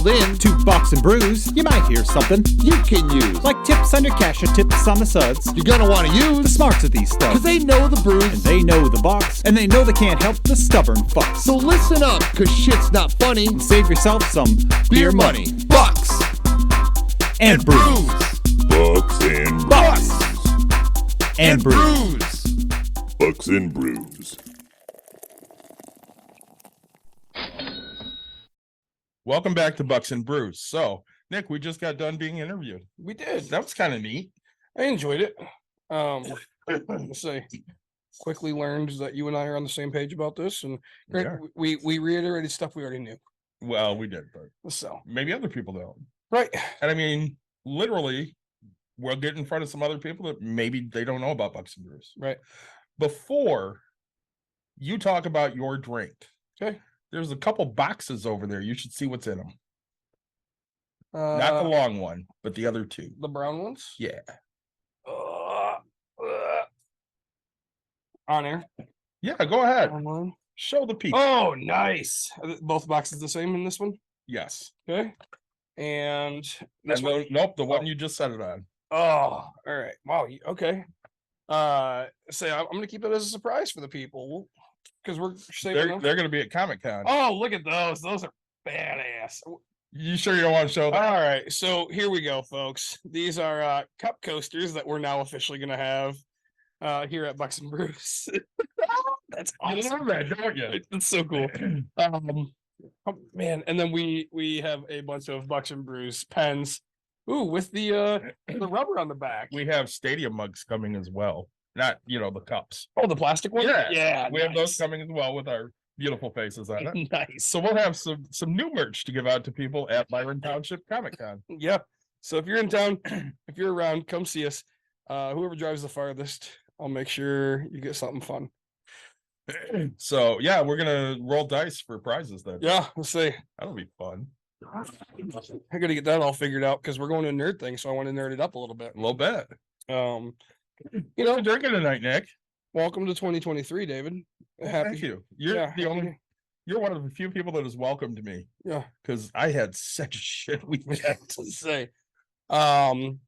called in to Bucks and Brews, you might hear something you can use. like tips on your cash and tips on the suds. You're gonna want to The use smarts of these stuff. because they know the And brews. they know the Bucks, and they know they can't help the stubborn fucks. So listen up, because shit's not funny. Save yourself some Beer money. Bucks and brews. Bucks and Bucks and brews. brews. Bucks and Brews. Welcome back to Bucks and Brews. So, Nick, we just got done being interviewed. We did. That was kind of neat. I enjoyed it. Let's say, quickly learned that you and I are on the same page about this, and We are. we reiterated stuff we already knew. Well, we did, but So maybe other people don't. right, And I mean, literally, we'll get in front of some other people that maybe they don't know about Bucks and Brews. right. Before you talk about your drink, Okay. there's a couple boxes over there. You should see what's in them. Not the Uh, long one, but the other two. the brown ones. Yeah. On air. Yeah, go ahead. Online. Show the people. Oh, nice. Are both boxes the same in this one. Yes. Okay. And this And one. nope, the one Oh. you just set it on. Oh, all right. Wow. Okay. Say I'm gonna keep it as a surprise for the people because we're saving They're them. they're gonna be at Comic-Con. Oh, look at those. Those are badass. You sure you don't want to show that? All right, so here we go, folks. These are cup coasters that we're now officially gonna have here at Bucks and Brews. That's I awesome. love that, don't you? It's so cool. Oh, man, and then we have a bunch of Bucks and Brews pens. Ooh, with the rubber on the back. We have stadium mugs coming as well. Not, the cups. Oh, the plastic one. Yeah, yeah. We have those nice. coming as well with our beautiful faces on it. Nice. So we'll have some new merch to give out to people at Byron Township Comic-Con. Yeah. So if you're in town, if you're around, come see us. Whoever drives the farthest, I'll make sure you get something fun. So yeah, we're gonna roll dice for prizes then. Yeah, let's see. That'll be fun. I gotta get that all figured out because we're going to a nerd thing, so I want to nerd it up a little bit. A little bit. You know, Drinking tonight, Nick. welcome to 2023, David. Happy. Thank you. You're Yeah, the only. happy- You're one of the few people that has welcomed me Yeah. because I had such a shit weekend. To say, I'm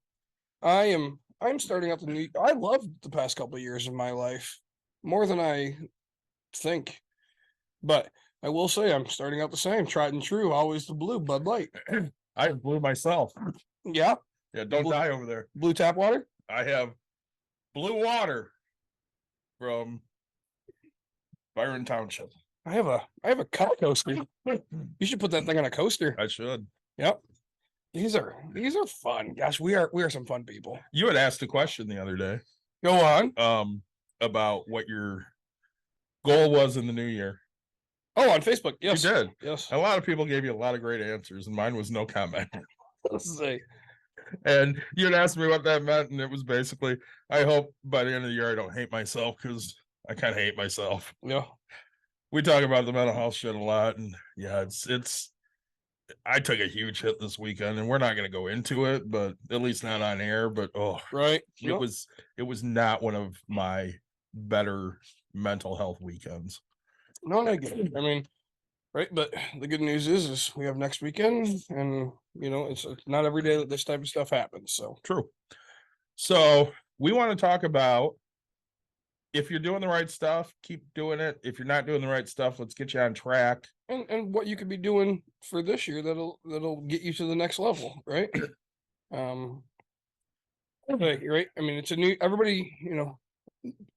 starting out the new. I loved the past couple of years of my life more than I think, but I will say I'm starting out the same, tried and true, always the blue Bud Light. I blew myself. Yeah, Yeah, don't Blue- die over there. blue tap water. I have blue water from Byron Township. I have a cup coaster. You should put that thing on a coaster. I should. Yep. These are fun. Gosh, we are some fun people. You had asked a question the other day, Go on. about what your goal was in the new year. Oh, on Facebook. Yes. You did. Yes. A lot of people gave you a lot of great answers, and mine was no comment. Let's see. And you had asked me what that meant, and it was basically, I hope by the end of the year I don't hate myself because I kind of hate myself. Yeah. We talk about the mental health shit a lot, and yeah, it's. I took a huge hit this weekend, and we're not going to go into it, but at least not on air. But Right. it was not one of my better mental health weekends. No, I get it. I mean, right. But the good news is we have next weekend, and it's not every day that this type of stuff happens. So True. So we want to talk about if you're doing the right stuff, keep doing it. If you're not doing the right stuff, let's get you on track. and what you could be doing for this year that'll get you to the next level, right? Right. I mean, it's a new everybody.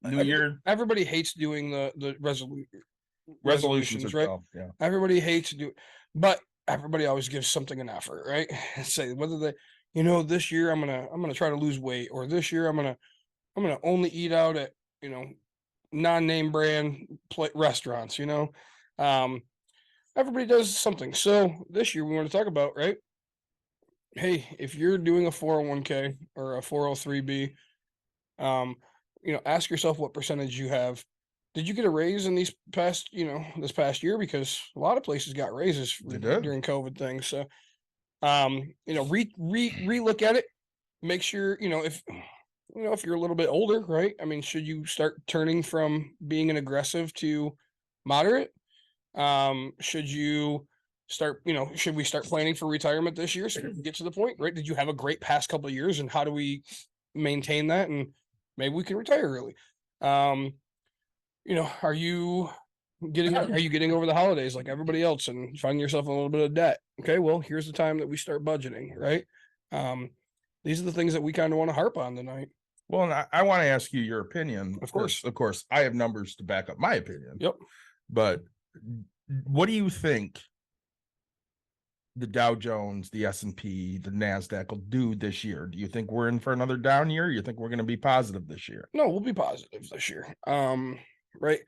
New year Everybody hates doing the resolutions, resolutions, right? Yeah. Everybody hates to do, but everybody always gives something an effort, right? Say whether they, this year I'm gonna try to lose weight, or this year I'm gonna only eat out at non-name brand restaurants. Everybody does something. So this year we want to talk about, right? Hey, if you're doing a 401k or a 403b, ask yourself what percentage you have. Did you get a raise in this past year? Because a lot of places got raises They did. during COVID things. So, re-look at it. Make sure, if you're a little bit older, right? I mean, should you start turning from being an aggressive to moderate? Should you start, should we start planning for retirement this year so we can get to the point, right? Did you have a great past couple of years, and how do we maintain that, and maybe we can retire early? Are you getting over the holidays like everybody else and finding yourself in a little bit of debt? Okay, well, here's the time that we start budgeting, right? These are the things that we kind of want to harp on tonight. Well, and I want to ask you your opinion. Of course. Of course, I have numbers to back up my opinion. Yep. But what do you think the Dow Jones, the S&P, the NASDAQ will do this year? Do you think we're in for another down year? You think we're going to be positive this year? No, we'll be positive this year. Right.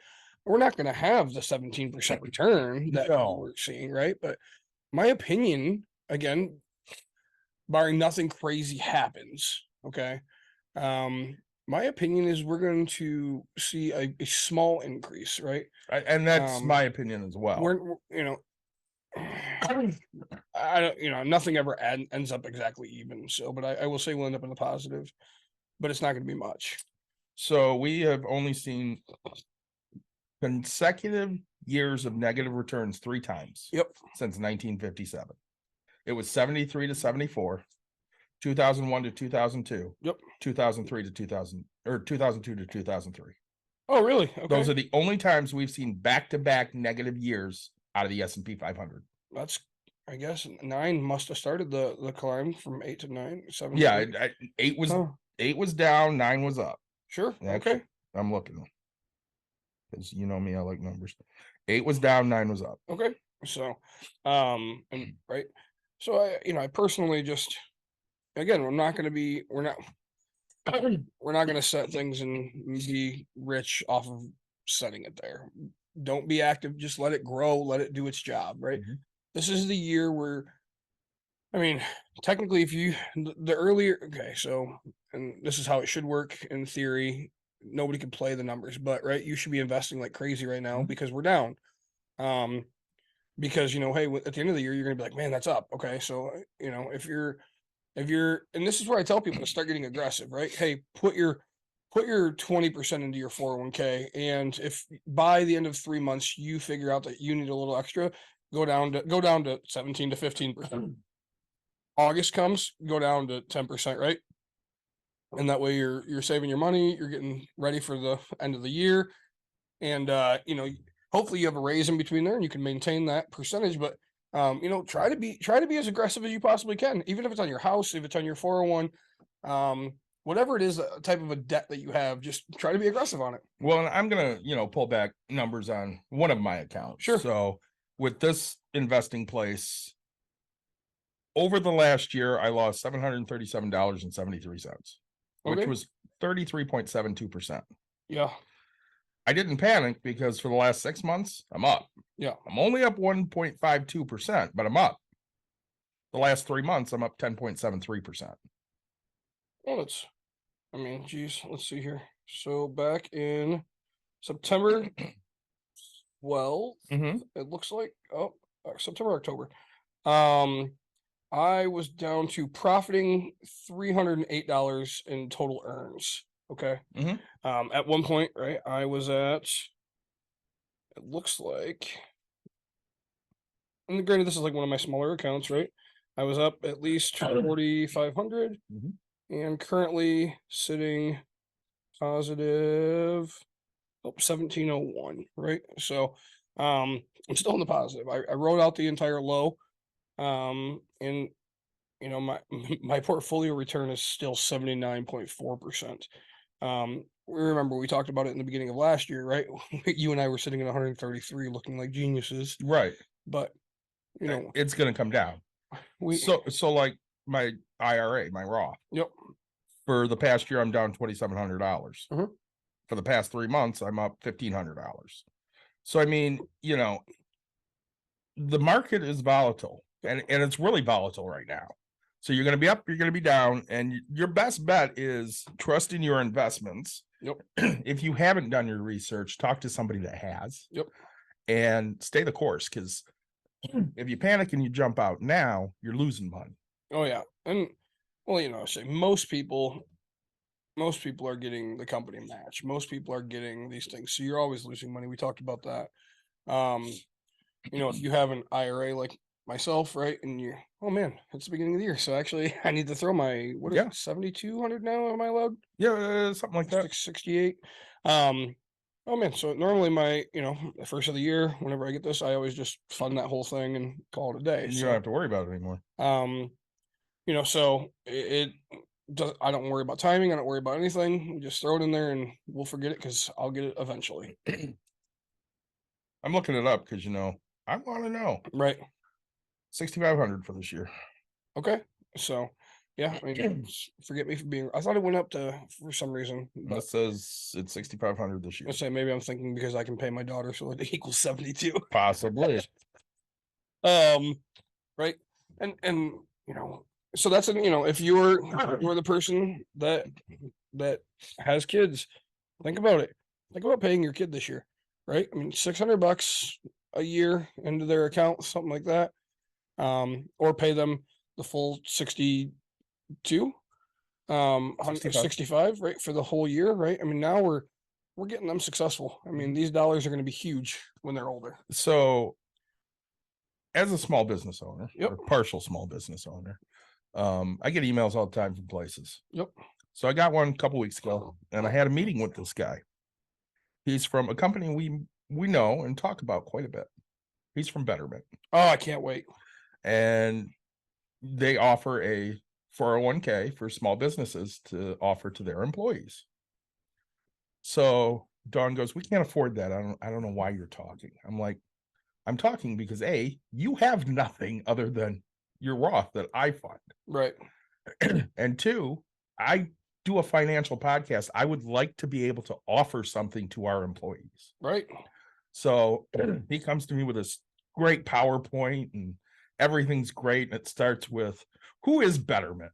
We're not going to have the 17% return that we're seeing, right? But my opinion, again, barring nothing crazy happens, okay, my opinion is we're going to see a small increase, right? And that's my opinion as well. I don't, nothing ever ends up exactly even. So, but I will say we'll end up in the positive, but it's not going to be much. So we have only seen consecutive years of negative returns 3 times. Yep. Since 1957. It was 73 to 74, 2001 to 2002. Yep. 2003 to 2000, or 2002 to 2003. Oh, really? Okay. Those are the only times we've seen back-to-back negative years out of the S&P 500. That's, I guess, 9 must have started the climb from 8 to 9, 7. Yeah, 8 was down, 9 was up. Sure. Actually, Okay. I'm looking. Because you know me, I like numbers. 8 was down, 9 was up. Okay. So, and right. So I personally just, again, we're not going to set things and be rich off of setting it there. Don't be active. Just let it grow. Let it do its job. Right. Mhm. This is the year where, technically the earlier, okay. So, and this is how it should work in theory. Nobody can play the numbers, but right, you should be investing like crazy right now because we're down. Because hey, at the end of the year, you're gonna be like, man, that's up. Okay, so if you're, and this is where I tell people to start getting aggressive, right? Hey, put your 20% into your 401k, and if by the end of 3 months you figure out that you need a little extra, go down to 17 to 15%. August comes, go down to 10%, right? And that way you're saving your money, you're getting ready for the end of the year. And hopefully you have a raise in between there and you can maintain that percentage. But try to be as aggressive as you possibly can, even if it's on your house, if it's on your 401, whatever it is, type of a debt that you have, just try to be aggressive on it. Well, and I'm gonna, pull back numbers on one of my accounts. Sure. So with this investing place, over the last year, I lost $737.73. Which was 33.72%. Yeah. I didn't panic because for the last 6 months, I'm up. Yeah. I'm only up 1.52%, but I'm up. The last 3 months, I'm up 10.73%. Well, geez, let's see here. So back in September 12th, it looks like, September, October. I was down to profiting $308 in total earns. Okay. At one point, right, I was at, it looks like, and granted, this is like one of my smaller accounts, right? I was up at least 4,500 and currently sitting positive 1701, right? So I'm still in the positive. I wrote out the entire low. And my portfolio return is still 79.4%. Remember we talked about it in the beginning of last year, right? You and I were sitting at 133 looking like geniuses. Right. But it's gonna come down. So like my IRA, my Roth. Yep. For the past year, I'm down $2,700. For the past 3 months, I'm up $1,500. So the market is volatile. And it's really volatile right now. So you're going to be up, you're going to be down, and your best bet is trust in your investments. Yep. If you haven't done your research, talk to somebody that has. Yep. And stay the course, because if you panic and you jump out now, you're losing money. Oh yeah, and well, say most people are getting the company match. Most people are getting these things, so you're always losing money. We talked about that. If you have an IRA like myself, right? And you're, oh man, it's the beginning of the year. So actually I need to throw my, what is Yeah. it, 7,200 now? Am I allowed? Yeah, something like that. 68. Oh man, so normally my, the first of the year, whenever I get this, I always just fund that whole thing and call it a day. And you So, don't have to worry about it anymore. so it does, I don't worry about timing, I don't worry about anything. We just throw it in there and we'll forget it because I'll get it eventually. I'm looking it up because I want to know. Right. 6,500 for this year. Okay. So yeah, I mean, forget me for being, I thought it went up for some reason. That But says it's 6,500 this year. let's say maybe I'm thinking because I can pay my daughter, so it equals 72. Possibly. Right. And so that's if you're the person that has kids, think about it. Think about paying your kid this year, right? I mean, $600 a year into their account, something like that. Or pay them the full 62, 65, right, for the whole year, right? I mean, now we're getting them successful. I mean, these dollars are going to be huge when they're older. So, as a small business owner, Yep. or partial small business owner, I get emails all the time from places. Yep. So I got one a couple weeks ago, and I had a meeting with this guy. He's from a company we know and talk about quite a bit. He's from Betterment, Oh, I can't wait. and they offer a 401k for small businesses to offer to their employees. So Dawn goes, "We can't afford that. I don't know why you're talking." I'm like, "I'm talking because A, you have nothing other than your Roth that I fund. Right. And two, I do a financial podcast. I would like to be able to offer something to our employees." Right. So he comes to me with this great PowerPoint and everything's great. And it starts with, "Who is Betterment?"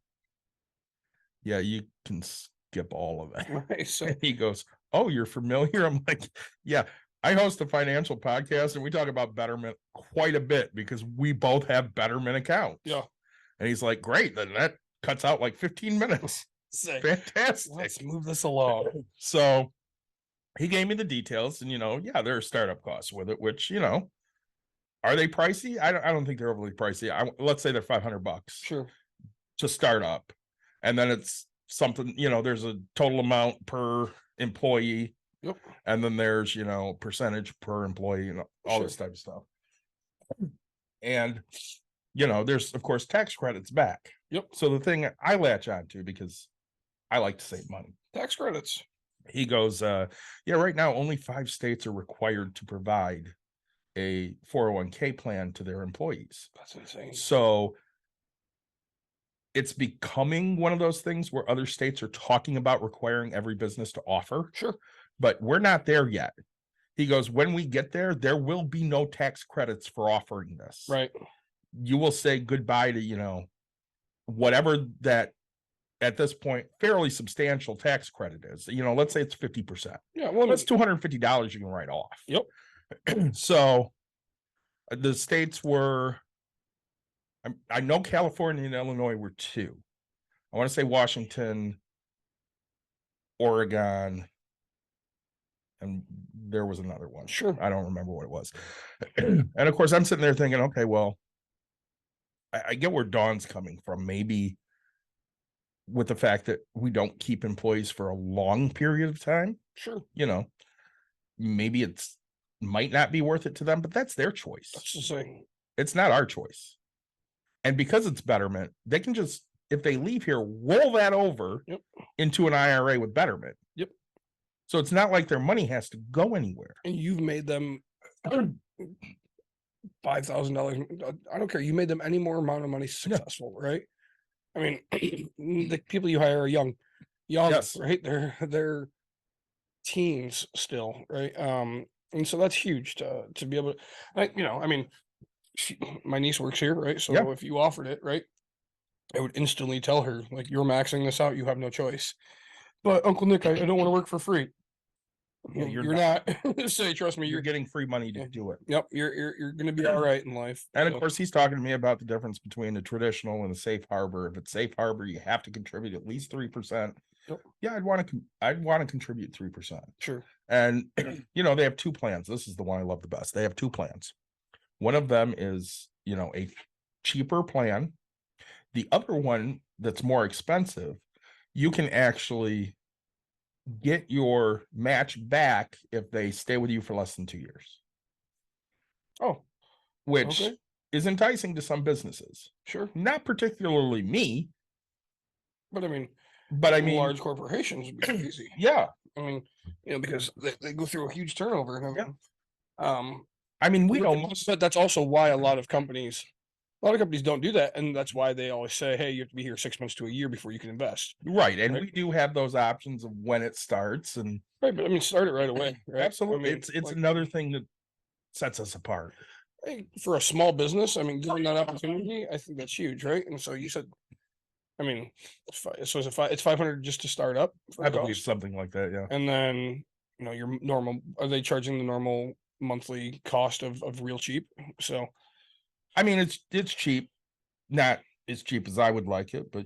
Yeah, you can skip all of it. Right. So And he goes, "Oh, you're familiar?" I'm like, "Yeah, I host a financial podcast and we talk about Betterment quite a bit because we both have Betterment accounts." yeah. And he's like, "Great, then that cuts out like 15 minutes." Say, Fantastic. let's move this along. So he gave me the details, and yeah, there are startup costs with it, which are they pricey? I don't think they're overly pricey. Let's say they're $500 Sure. to start up, and then it's something. There's a total amount per employee. Yep. And then there's percentage per employee and all this Sure. type of stuff. And there's of course tax credits back. Yep. So the thing I latch on to, because I like to save money. Tax credits. He goes, "Yeah, right now only 5 states are required to provide a 401k plan to their employees." That's insane. So it's becoming one of those things where other states are talking about requiring every business to offer, Sure. but we're not there yet. He goes, "When we get there will be no tax credits for offering this. Right. You will say goodbye to, whatever that at this point fairly substantial tax credit is. Let's say it's 50%. Yeah. Well, That's $250 you can write off." Yep. So the states were, I know California and Illinois were 2. I want to say Washington, Oregon, and there was another one. Sure. I don't remember what it was. And of course, I'm sitting there thinking, okay, well, I get where Dawn's coming from. Maybe with the fact that we don't keep employees for a long period of time, Sure. maybe it's might not be worth it to them, but that's their choice. That's the thing. It's not our choice. And because it's Betterment, they can just, if they leave here, roll that over Yep. into an IRA with Betterment. Yep. So it's not like their money has to go anywhere. And you've made them $5,000. I don't care. You made them any more amount of money successful, right? I mean, the people you hire are young, Yes. right? They're teens still, right? And so that's huge to be able to, I mean, my niece works here, right? So Yeah. if you offered it, right, I would instantly tell her, like, "You're maxing this out. You have no choice." But Uncle Nick, I don't want to work for free. Yeah, Well, you're you're not. Say, trust me, You're getting free money to Yeah. do it. Yep, you're gonna be all right in life. And of So, course, he's talking to me about the difference between a traditional and a safe harbor. If it's safe harbor, you have to contribute at least 3%. Yep. Yeah, I'd want to contribute 3%. sure. And they have 2 plans. This is the one I love the best. They have 2 plans. One of them is a cheaper plan. The other one that's more expensive, you can actually get your match back if they stay with you for less than 2 years, Oh, which okay. is enticing to some businesses. Sure. Not particularly me, But I mean, but I mean, large corporations would be crazy. yeah. I mean, because they go through a huge turnover and everything. I mean, we But don't. but that's also why a lot of companies don't do that, and that's why they always say, "Hey, you have to be here 6 months to a year before you can invest." Right, and Right. we do have those options of when it starts, and Right, but I mean, start it right away. Right? absolutely, I mean, it's like, another thing that sets us apart. hey, for a small business. I mean, given that opportunity, I think that's huge, right? And so you said, I mean, so is it it's 500 just to start up? For I the believe cost? something like that. Yeah. And then your normal. Are they charging the normal monthly cost of real cheap? So I mean, it's cheap, not as cheap as I would like it, but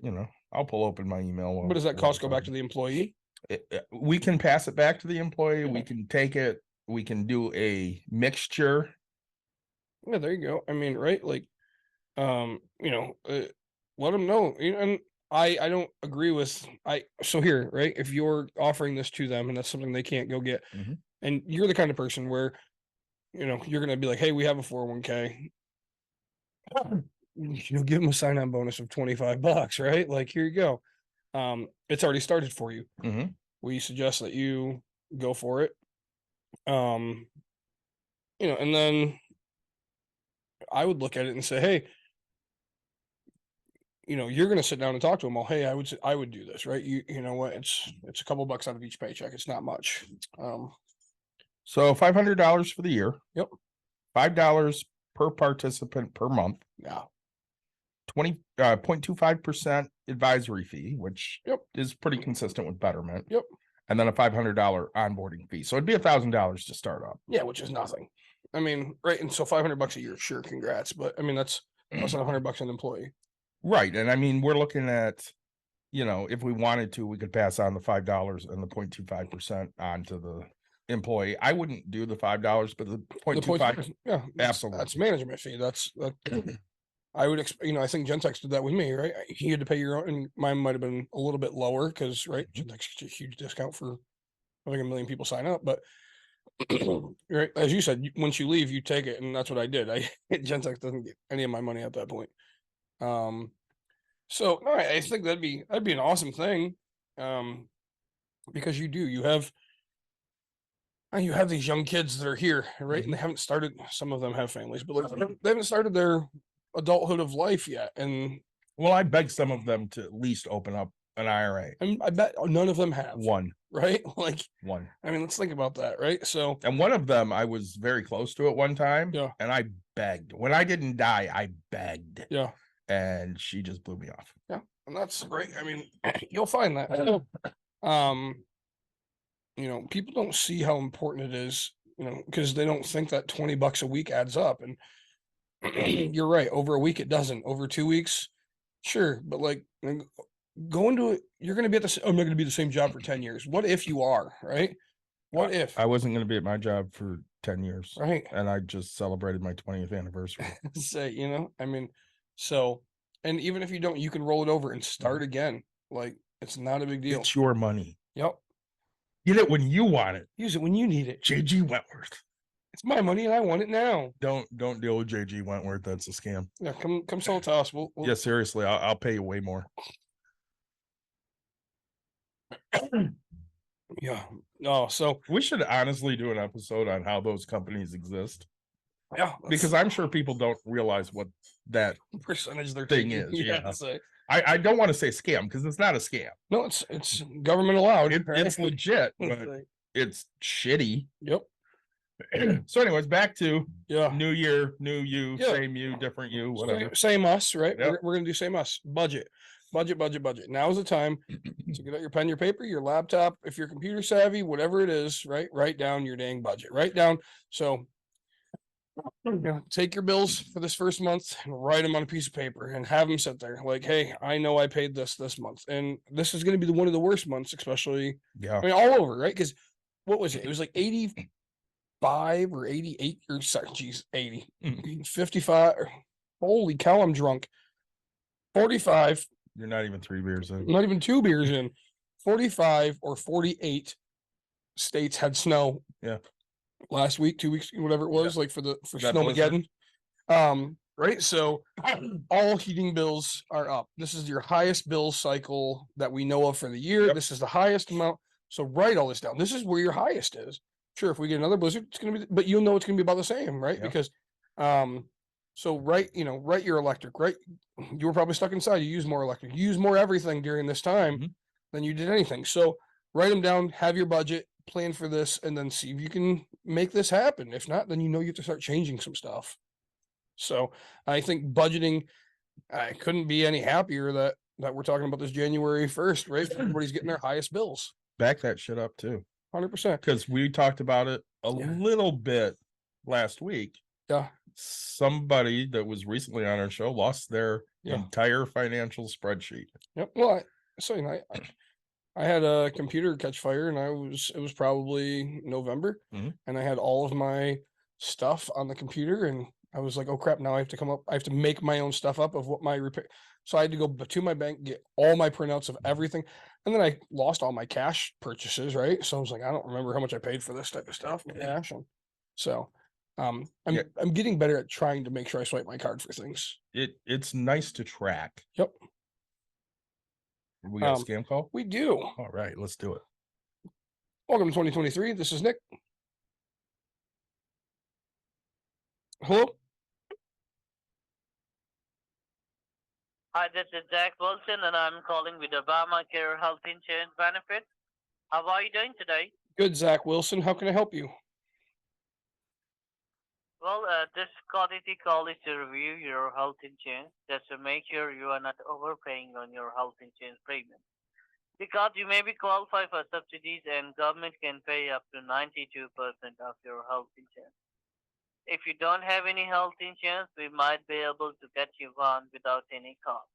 I'll pull open my email. what does that cost go back to the employee? We can pass it back to the employee. We Yeah. can take it. We can do a mixture. Yeah, there you go. I mean, right? Like, let them know. And I don't agree with so here, right? If you're offering this to them and that's something they can't go get, Mhm. and you're the kind of person where, you're gonna be like, hey, we have a 401k. Give them a sign-on bonus of $25, right? Like, here you go. It's already started for you. Mhm. We suggest that you go for it. And then I would look at it and say, hey, you're going to sit down and talk to them. Well, hey, I would do this, right? You know what? It's a couple bucks out of each paycheck. It's not much. So $500 for the year. Yep. $5 per participant per month. Yeah. 0.25% advisory fee, which Yep. is pretty consistent with Betterment. Yep. And then a $500 onboarding fee. So it'd be $1,000 to start up. Yeah, which is nothing. I mean, right. And so $500 a year, sure, congrats. But I mean, that's less than $100 an employee. Right. And I mean, we're looking at, if we wanted to, we could pass on the $5 and the 0.25% onto the employee. I wouldn't do the $5, but the The 0.25. yeah, Absolutely. That's management fee. That I would I think Gentex did that with me, right? You had to pay your own, and mine might have been a little bit lower because, right, Gentex gets a huge discount for having 1 million people sign up. But right, as you said, once you leave, you take it, and that's what I did. Gentex doesn't get any of my money at that point. So no, I think that'd be an awesome thing, because you have these young kids that are here, right? And they haven't started. Some of them have families, but they haven't started their adulthood of life yet. And Well, I beg some of them to at least open up an IRA. I bet none of them have. One. Right? Like, One. I mean, let's think about that, right? So, And one of them I was very close to at one time. Yeah. And I begged. When I didn't die, I begged. yeah, And she just blew me off. and that's great. I mean, you'll find that. People don't see how important it is, because they don't think that $20 a week adds up. And you're right. Over a week, it doesn't. Over 2 weeks, sure. But like, go into it, you're going to be at I'm not going to be the same job for 10 years. What if you are, right? What if, I wasn't going to be at my job for 10 years. right? And I just celebrated my 20th anniversary. Say, I mean, so, and even if you don't, you can roll it over and start again. Like, it's not a big deal. It's your money. Yep. Get it when you want it. Use it when you need it. JG Wentworth. It's my money and I want it now. Don't deal with JG Wentworth. That's a scam. Yeah, come sell it to us. We'll Yeah, seriously, I'll pay you way more. yeah. No, so We should honestly do an episode on how those companies exist, yeah, because I'm sure people don't realize what that. percentage they're thing taking. is, yeah. so- I don't want to say scam because it's not a scam. no, it's government allowed. right? It's legit, It's but like, it's shitty. yep. So, anyways, back to Yeah. new year, new you, Yeah. same you, different you, whatever. Same us, right? Yep. We're gonna do same us. Budget. Now is the time to get out your pen, your paper, your laptop. If you're computer savvy, whatever it is, right? Write down your dang budget. Write down. So, take your bills for this first month and write them on a piece of paper and have them sit there. Like, hey, I know I paid this month, and this is going to be one of the worst months, especially. Yeah. I mean, all over, right? Because what was it? It was like 85 or 88 or sorry, geez, 80, 55. Holy cow, I'm drunk. 45, You're not even 3 beers in. not even 2 beers in. 45 or 48 states had snow. Yeah. Last week, 2 weeks, whatever it was, like for That Snowmageddon. Right. So all heating bills are up. This is your highest bill cycle that we know of for the year. Yep. This is the highest amount. So write all this down. This is where your highest is. Sure, if we get another blizzard, it's gonna be, but you'll know it's gonna be about the same, right? Yep. Because so write your electric, right? You were probably stuck inside. You use more electric, you use more everything during this time Mhm. than you did anything. So write them down, have your budget, plan for this, and then see if you can make this happen. If not, then you know you have to start changing some stuff. So I think budgeting, I couldn't be any happier that we're talking about this January 1st, right? Everybody's getting their highest bills. Back that shit up too. 100%. Because we talked about it a Yeah. little bit last week. Yeah. Somebody that was recently on our show lost their Yeah. entire financial spreadsheet. Yep. Well, I had a computer catch fire and it was probably November Mhm. and I had all of my stuff on the computer and I was like, oh crap, now I have to make my own stuff up of what my repair. So I had to go to my bank, get all my printouts of everything. And then I lost all my cash purchases, right? So I was like, I don't remember how much I paid for this type of stuff. Cash. And so I'm getting better at trying to make sure I swipe my card for things. It's nice to track. Yep. We got a scam call? We do. All right, let's do it. Welcome to 2023. This is Nick. Hello? Hi, this is Jack Wilson, and I'm calling with Obamacare health insurance benefit. How are you doing today? Good, Zach Wilson. How can I help you? Well, this courtesy call is to review your health insurance just to make sure you are not overpaying on your health insurance premium. Because you may be qualified for subsidies and government can pay up to 92% of your health insurance. If you don't have any health insurance, we might be able to get you one without any cost.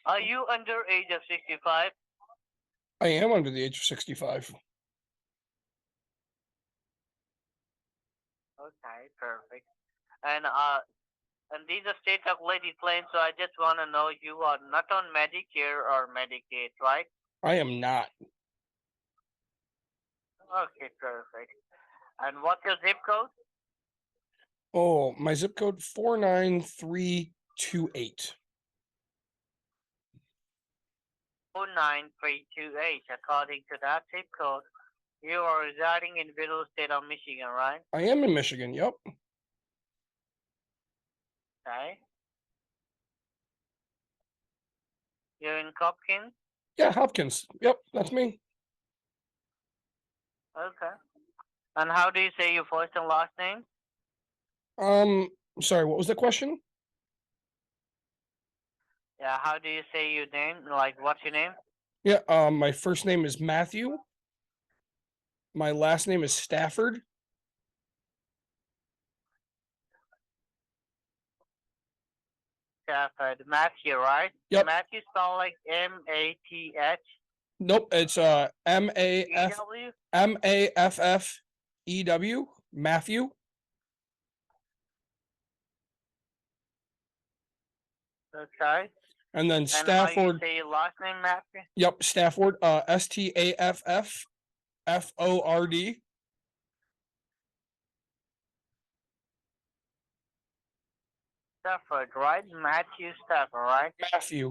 Are you under age of 65? I am under the age of 65. Okay, perfect. And these are state calculated plans, so I just want to know you are not on Medicare or Medicaid, right? I am not. Okay, perfect. And what's your zip code? Oh, my zip code 49328. 49328. According to that zip code, you are residing in Middle State of Michigan, right? I am in Michigan. Yep. Okay. You're in Hopkins? Yeah, Hopkins. Yep, that's me. Okay. And how do you say your first and last name? Sorry, what was the question? Yeah, how do you say your name? Like, what's your name? Yeah, my first name is Matthew. My last name is Stafford. Stafford. Matthew, right? Yep. Matthew spelled like M-A-T-H. Nope, it's M-A-F E-W? M-A-F-F-E-W, Matthew. Okay. And then And how you Stafford. say your last name, Matthew? Yep, Stafford. S-T-A-F-F-F-O-R-D. Stafford, right? Matthew Stafford, right?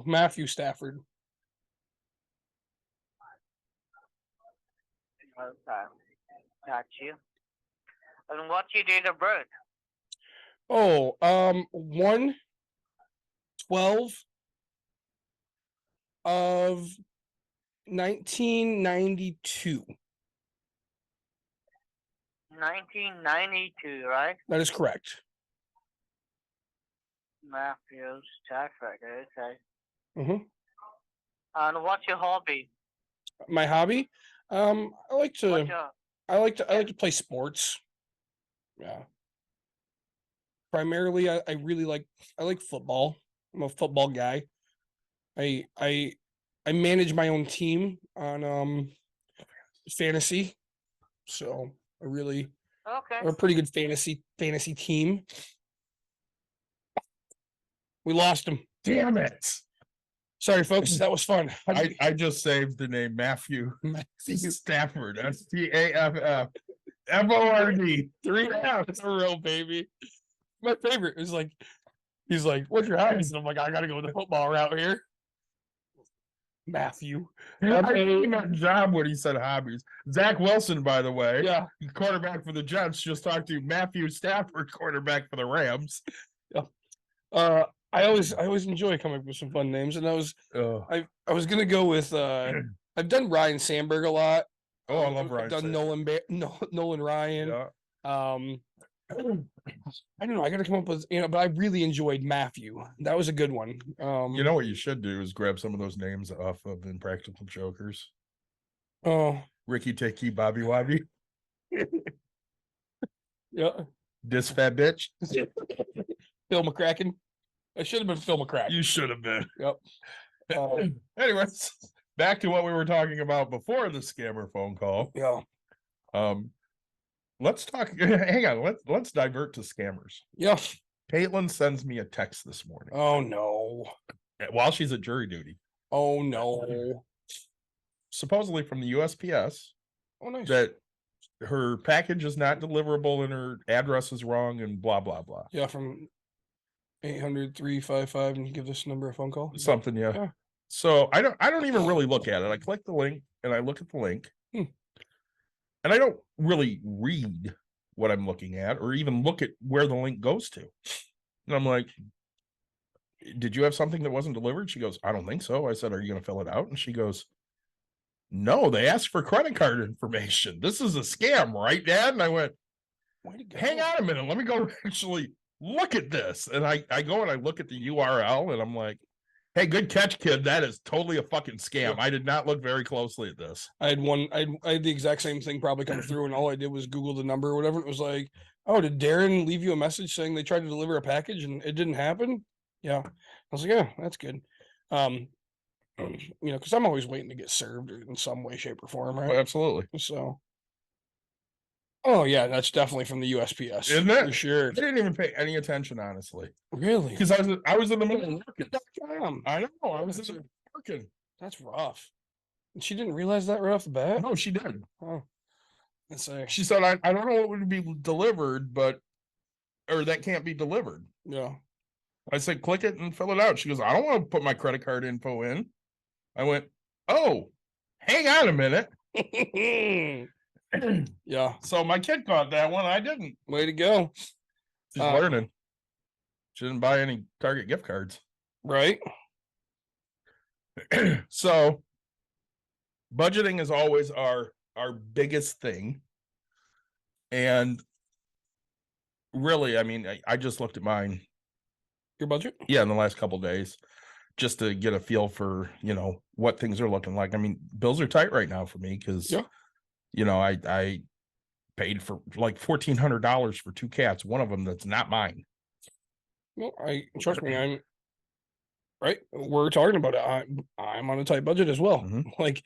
Matthew Stafford. Okay. Got you. And what's your date of birth? Oh, 1/12 of 1992. 1992, right? That is correct. Matthew Stafford, okay. hmm And what's your hobby? My hobby, I like to What's your, I like to play sports. Yeah. Primarily, I like football. I'm a football guy. I manage my own team on fantasy, so okay. I'm a pretty good fantasy team. We lost him. Damn it. Sorry, folks. That was fun. I just saved the name Matthew Stafford. Stafford. Three F's in a row, baby. My favorite is like, he's like, "What's your hobbies?" And I'm like, "I gotta go the football route here." Matthew. I think that job when he said hobbies. Zach Wilson, by the way, Yeah. quarterback for the Jets, just talked to Matthew Stafford, quarterback for the Rams. I always enjoy coming up with some fun names, and I was gonna go with I've done Ryan Sandberg a lot. Oh, I love I've Ryan done Nolan Ryan. Yeah. I don't know. I got to come up with, but I really enjoyed Matthew. That was a good one. You know what you should do is grab some of those names off of Impractical Jokers. Oh, Ricky Tikki, Bobby Wobby, yeah. this fat bitch. Phil McCracken. I should have been Phil McCracken. You should have been. Yep. Anyways, back to what we were talking about before the scammer phone call. Yeah. Let's talk. Hang on. Let's divert to scammers. Yeah. Caitlin sends me a text this morning Oh no. while she's at jury duty, Oh no. supposedly from the USPS, Oh nice. that her package is not deliverable and her address is wrong and blah blah blah. Yeah, from 800-355 and give this number a phone call. Something, yeah. Yeah. So I don't even really look at it. I click the link and I look at the link. Hmm. And I don't really read what I'm looking at or even look at where the link goes to. And I'm like, did you have something that wasn't delivered? She goes, I don't think so. I said, are you going to fill it out? And she goes, no, they asked for credit card information. This is a scam, right, Dad? And I went, Way to go. hang on a minute. Let me go actually look at this. And I go and I look at the URL and I'm like, hey, good catch, kid. That is totally a fucking scam. I did not look very closely at this. I had the exact same thing probably come through, and all I did was Google the number or whatever. It was like, oh, did Darren leave you a message saying they tried to deliver a package and it didn't happen? Yeah. I was like, yeah, that's good. Because I'm always waiting to get served in some way, shape, or form, right? Absolutely. So, oh yeah, that's definitely from the USPS, Isn't it? for sure. I didn't even pay any attention, honestly, Really? because I was in the middle of working. Damn, I know. I was in the middle of working. that's rough. And she didn't realize that right off the bat. No, she did. Oh, let's say, She said, I don't know what would be delivered, or that can't be delivered. yeah. I said, click it and fill it out. She goes, I don't want to put my credit card info in. I went, oh, hang on a minute. Yeah, So my kid caught that one. I didn't. way to go. She's learning. She didn't buy any Target gift cards. Right? So budgeting is always our biggest thing. And really, I mean, I just looked at mine, Your budget? in the last couple days, just to get a feel for, what things are looking like. I mean, bills are tight right now for me because, Yeah. I paid for like $1,400 for 2 cats, one of them that's not mine. Well, trust me, I'm right. We're talking about it. I'm on a tight budget as well. Mhm. Like,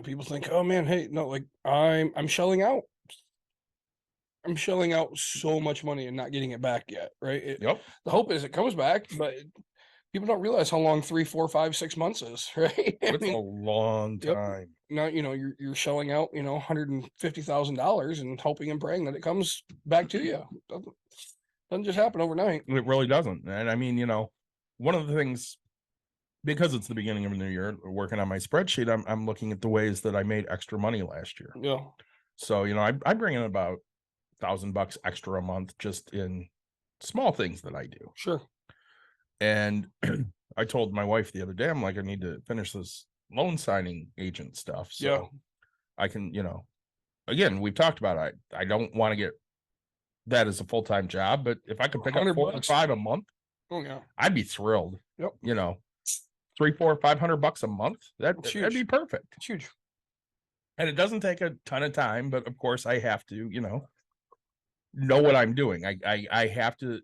people think, oh man, hey, no, like I'm shelling out. I'm shelling out so much money and not getting it back yet, right? Yep. The hope is it comes back, but people don't realize how long 3, 4, 5, 6 months is, right? I It's a mean, long Yep. time. now you're shelling out, $150,000 and hoping and praying that it comes back to you. Doesn't just happen overnight. It really doesn't. And I mean, one of the things, because it's the beginning of a new year, working on my spreadsheet, I'm looking at the ways that I made extra money last year. Yeah, So, I bring in about $1,000 extra a month just in small things that I do. sure. And I told my wife the other day, I'm like, I need to finish this loan signing agent stuff. So Yeah. I can, again, we've talked about it. I don't want to get that as a full-time job, but if I could pick up 100 4 or bucks. 5 a month, Oh yeah. I'd be thrilled. Yep. 3, 4, $500 a month. That'd It's be huge. perfect. It's huge. And it doesn't take a ton of time, but of course I have to, know what I'm doing. I have to,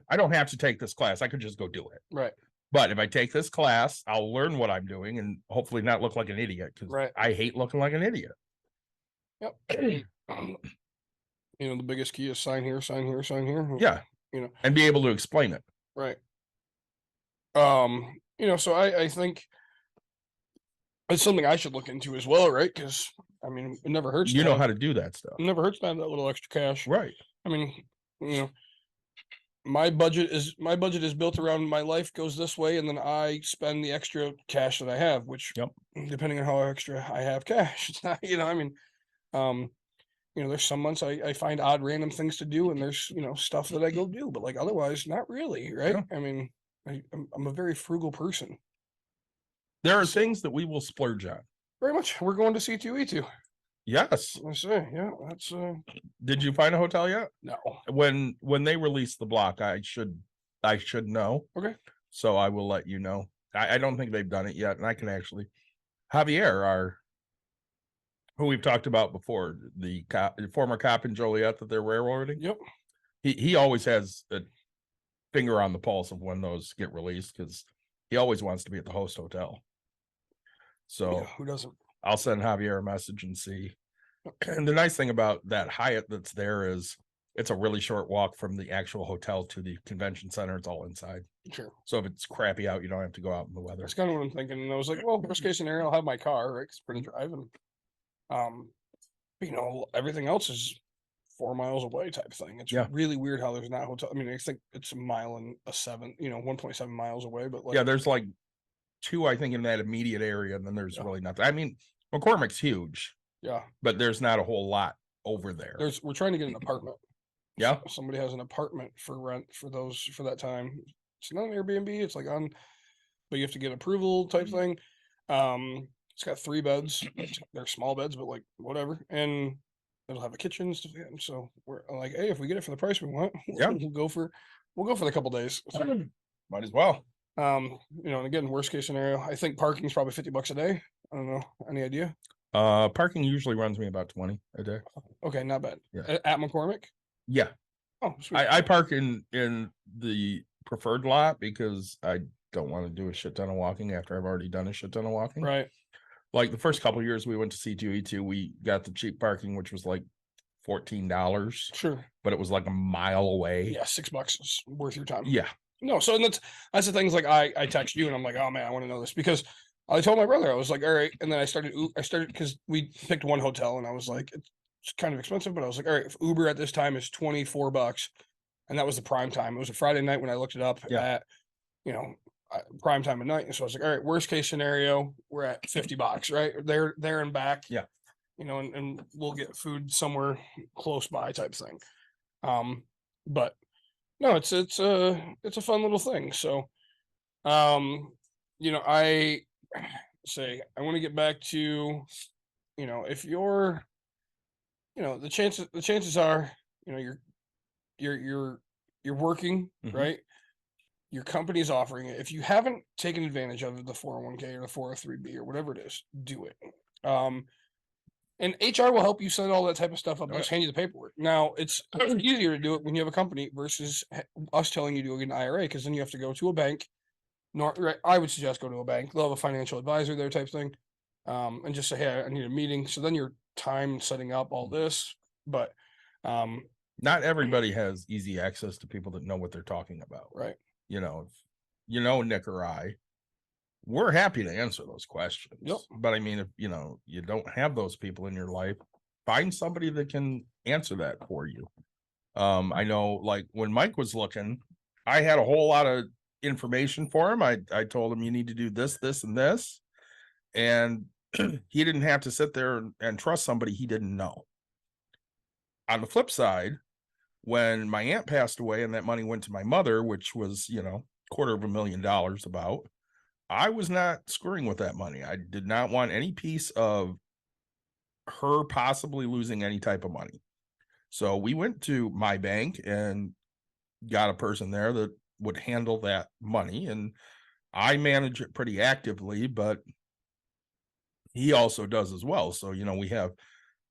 I don't have to take this class. I could just go do it. Right. But if I take this class, I'll learn what I'm doing and hopefully not look like an idiot because Right. I hate looking like an idiot. Yep. The biggest key is sign here, sign here, sign here. Yeah. You know. And be able to explain it. Right. So I think it's something I should look into as well, right? Because I mean, it never hurts. You to know have- how to do that stuff. it never hurts to have that little extra cash. Right. I mean, my budget is built around my life goes this way, and then I spend the extra cash that I have, which Yep. depending on how extra I have cash, it's not, I mean, there's some months I find odd random things to do, and there's stuff that I go do, but like otherwise, not really, right? Yeah. I mean, I'm a very frugal person. There are things that we will splurge on. Very much. We're going to C2E2. Yes. I say, yeah, that's Did you find a hotel yet? no. When they release the block, I should know. Okay. So I will let you know. I don't think they've done it yet, and I can actually Javier, who we've talked about before, the former cop in Joliet that they're railroading. Yep. He always has a finger on the pulse of when those get released because he always wants to be at the host hotel. So Yeah, who doesn't? I'll send Javier a message and see. And the nice thing about that Hyatt that's there is it's a really short walk from the actual hotel to the convention center. It's all inside. Sure. So if it's crappy out, you don't have to go out in the weather. That's kind of what I'm thinking. And I was like, well, worst case scenario, I'll have my car, right? Because we're gonna drive, and everything else is 4 miles away type thing. It's Yeah. really weird how there's not hotel. I mean, I think it's a mile and 1.7 miles away, but like, Yeah, there's like 2, I think, in that immediate area, and then there's Yeah. really nothing. I mean, McCormick's huge, yeah, but there's not a whole lot over there. we're trying to get an apartment. Yeah. Somebody has an apartment for rent for that time. It's not an Airbnb. It's like but you have to get approval type thing. It's got 3 beds. They're small beds, but like whatever. And it'll have a kitchen and stuff. And so we're like, hey, if we get it for the price we want, Yeah. we'll go for the couple days. Might as well. And again, worst case scenario, I think parking's probably $50 a day. I don't know. Any idea? Parking usually runs me about 20 a day. Okay, not bad. Yeah. At McCormick? Yeah. Oh, sweet. I park in the preferred lot because I don't want to do a shit ton of walking after I've already done a shit ton of walking. Right. Like the first couple of years we went to C2E2, we got the cheap parking, which was like $14, Sure. but it was like a mile away. Yeah, $6 is worth your time. Yeah. No, so that's the things like I text you and I'm like, oh man, I want to know this because I told my brother, I was like, all right, and then I started because we picked one hotel and I was like, it's kind of expensive, but I was like, all right, if Uber at this time is $24, and that was the prime time. It was a Friday night when I looked it up Yeah. at prime time at night, and so I was like, all right, worst case scenario, we're at $50, right? There and back. Yeah. And we'll get food somewhere close by type thing. But no, it's a fun little thing. So, I say I want to get back to, if you're, the chances are, you're working, Mhm. right? Your company's offering it. If you haven't taken advantage of the 401k or the 403b or whatever it is, do it. And HR will help you set all that type of stuff up. Oh, Just hand you the paperwork. Now it's easier to do it when you have a company versus us telling you to go get an IRA, because then you have to go to a bank. I would suggest go to a bank. They'll have a financial advisor there type thing, and just say, hey, I need a meeting. So then your time setting up all this, but Not everybody has easy access to people that know what they're talking about. right. If Nick or I, we're happy to answer those questions. Yep. But I mean, if you don't have those people in your life, find somebody that can answer that for you. I know, like when Mike was looking, I had a whole lot of information for him. I told him you need to do this, this, and this, and he didn't have to sit there and trust somebody he didn't know. On the flip side, when my aunt passed away and that money went to my mother, which was, $250,000 about, I was not screwing with that money. I did not want any piece of her possibly losing any type of money. So we went to my bank and got a person there that would handle that money. And I manage it pretty actively, but he also does as well. So, we have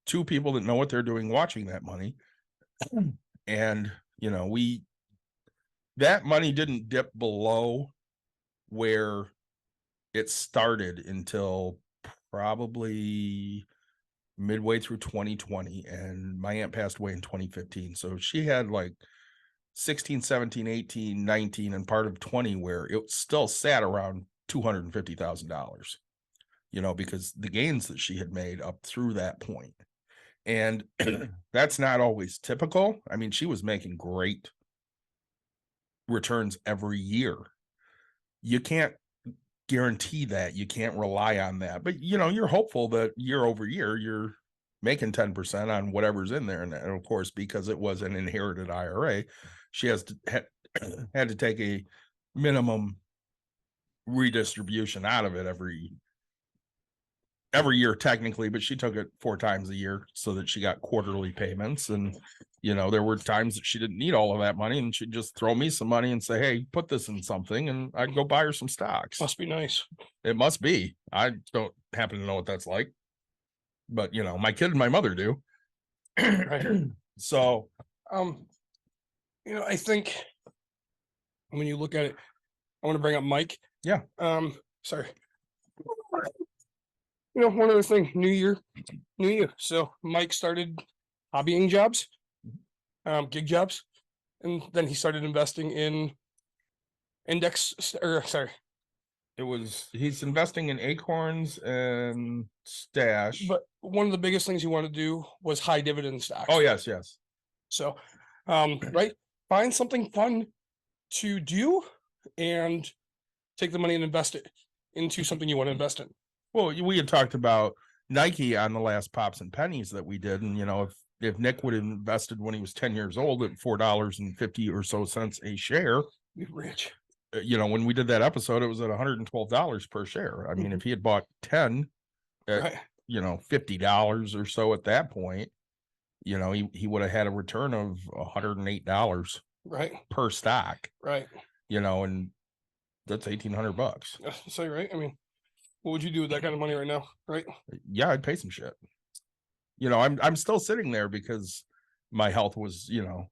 2 people that know what they're doing watching that money. And, that money didn't dip below where it started until probably midway through 2020. And my aunt passed away in 2015. So she had like 16, 17, 18, 19, and part of 20 where it still sat around $250,000, you know, because the gains that she had made up through that point. And that's not always typical. I mean, she was making great returns every year. You can't guarantee that. You can't rely on that. But, you know, you're hopeful that year over year, you're making 10% on whatever's in there. And of course, because it was an inherited IRA, she had to take a minimum redistribution out of it every year technically, but she took it 4 times a year so that she got quarterly payments. And, you know, there were times that she didn't need all of that money and she'd just throw me some money and say, hey, put this in something, and I'd go buy her some stocks. Must be nice. It must be. I don't happen to know what that's like, but you know, my kid and my mother do. So, You know, I think when you look at it, I want to bring up Mike. Yeah. Sorry. You know, one other thing, new year. So Mike started hobbying jobs, gig jobs, and then he started investing in he's investing in Acorns and Stash. but one of the biggest things he wanted to do was high dividend stocks. Oh, yes. So, right, find something fun to do and take the money and invest it into something you want to invest in. Well, we had talked about Nike on the last Pops and Pennies that we did. And, you know, if Nick would have invested when he was 10 years old at $4.50 or so cents a share, Be rich. you know, when we did that episode, it was at $112 per share. I mean, if he had bought 10 at, Right. you know, $50 or so at that point, you know, he would have had a return of $108 Right. per stock, Right. you know, and that's $1,800. So, right. I mean, what would you do with that kind of money right now? Right. Yeah, I'd pay some shit. You know, I'm still sitting there because my health was, you know,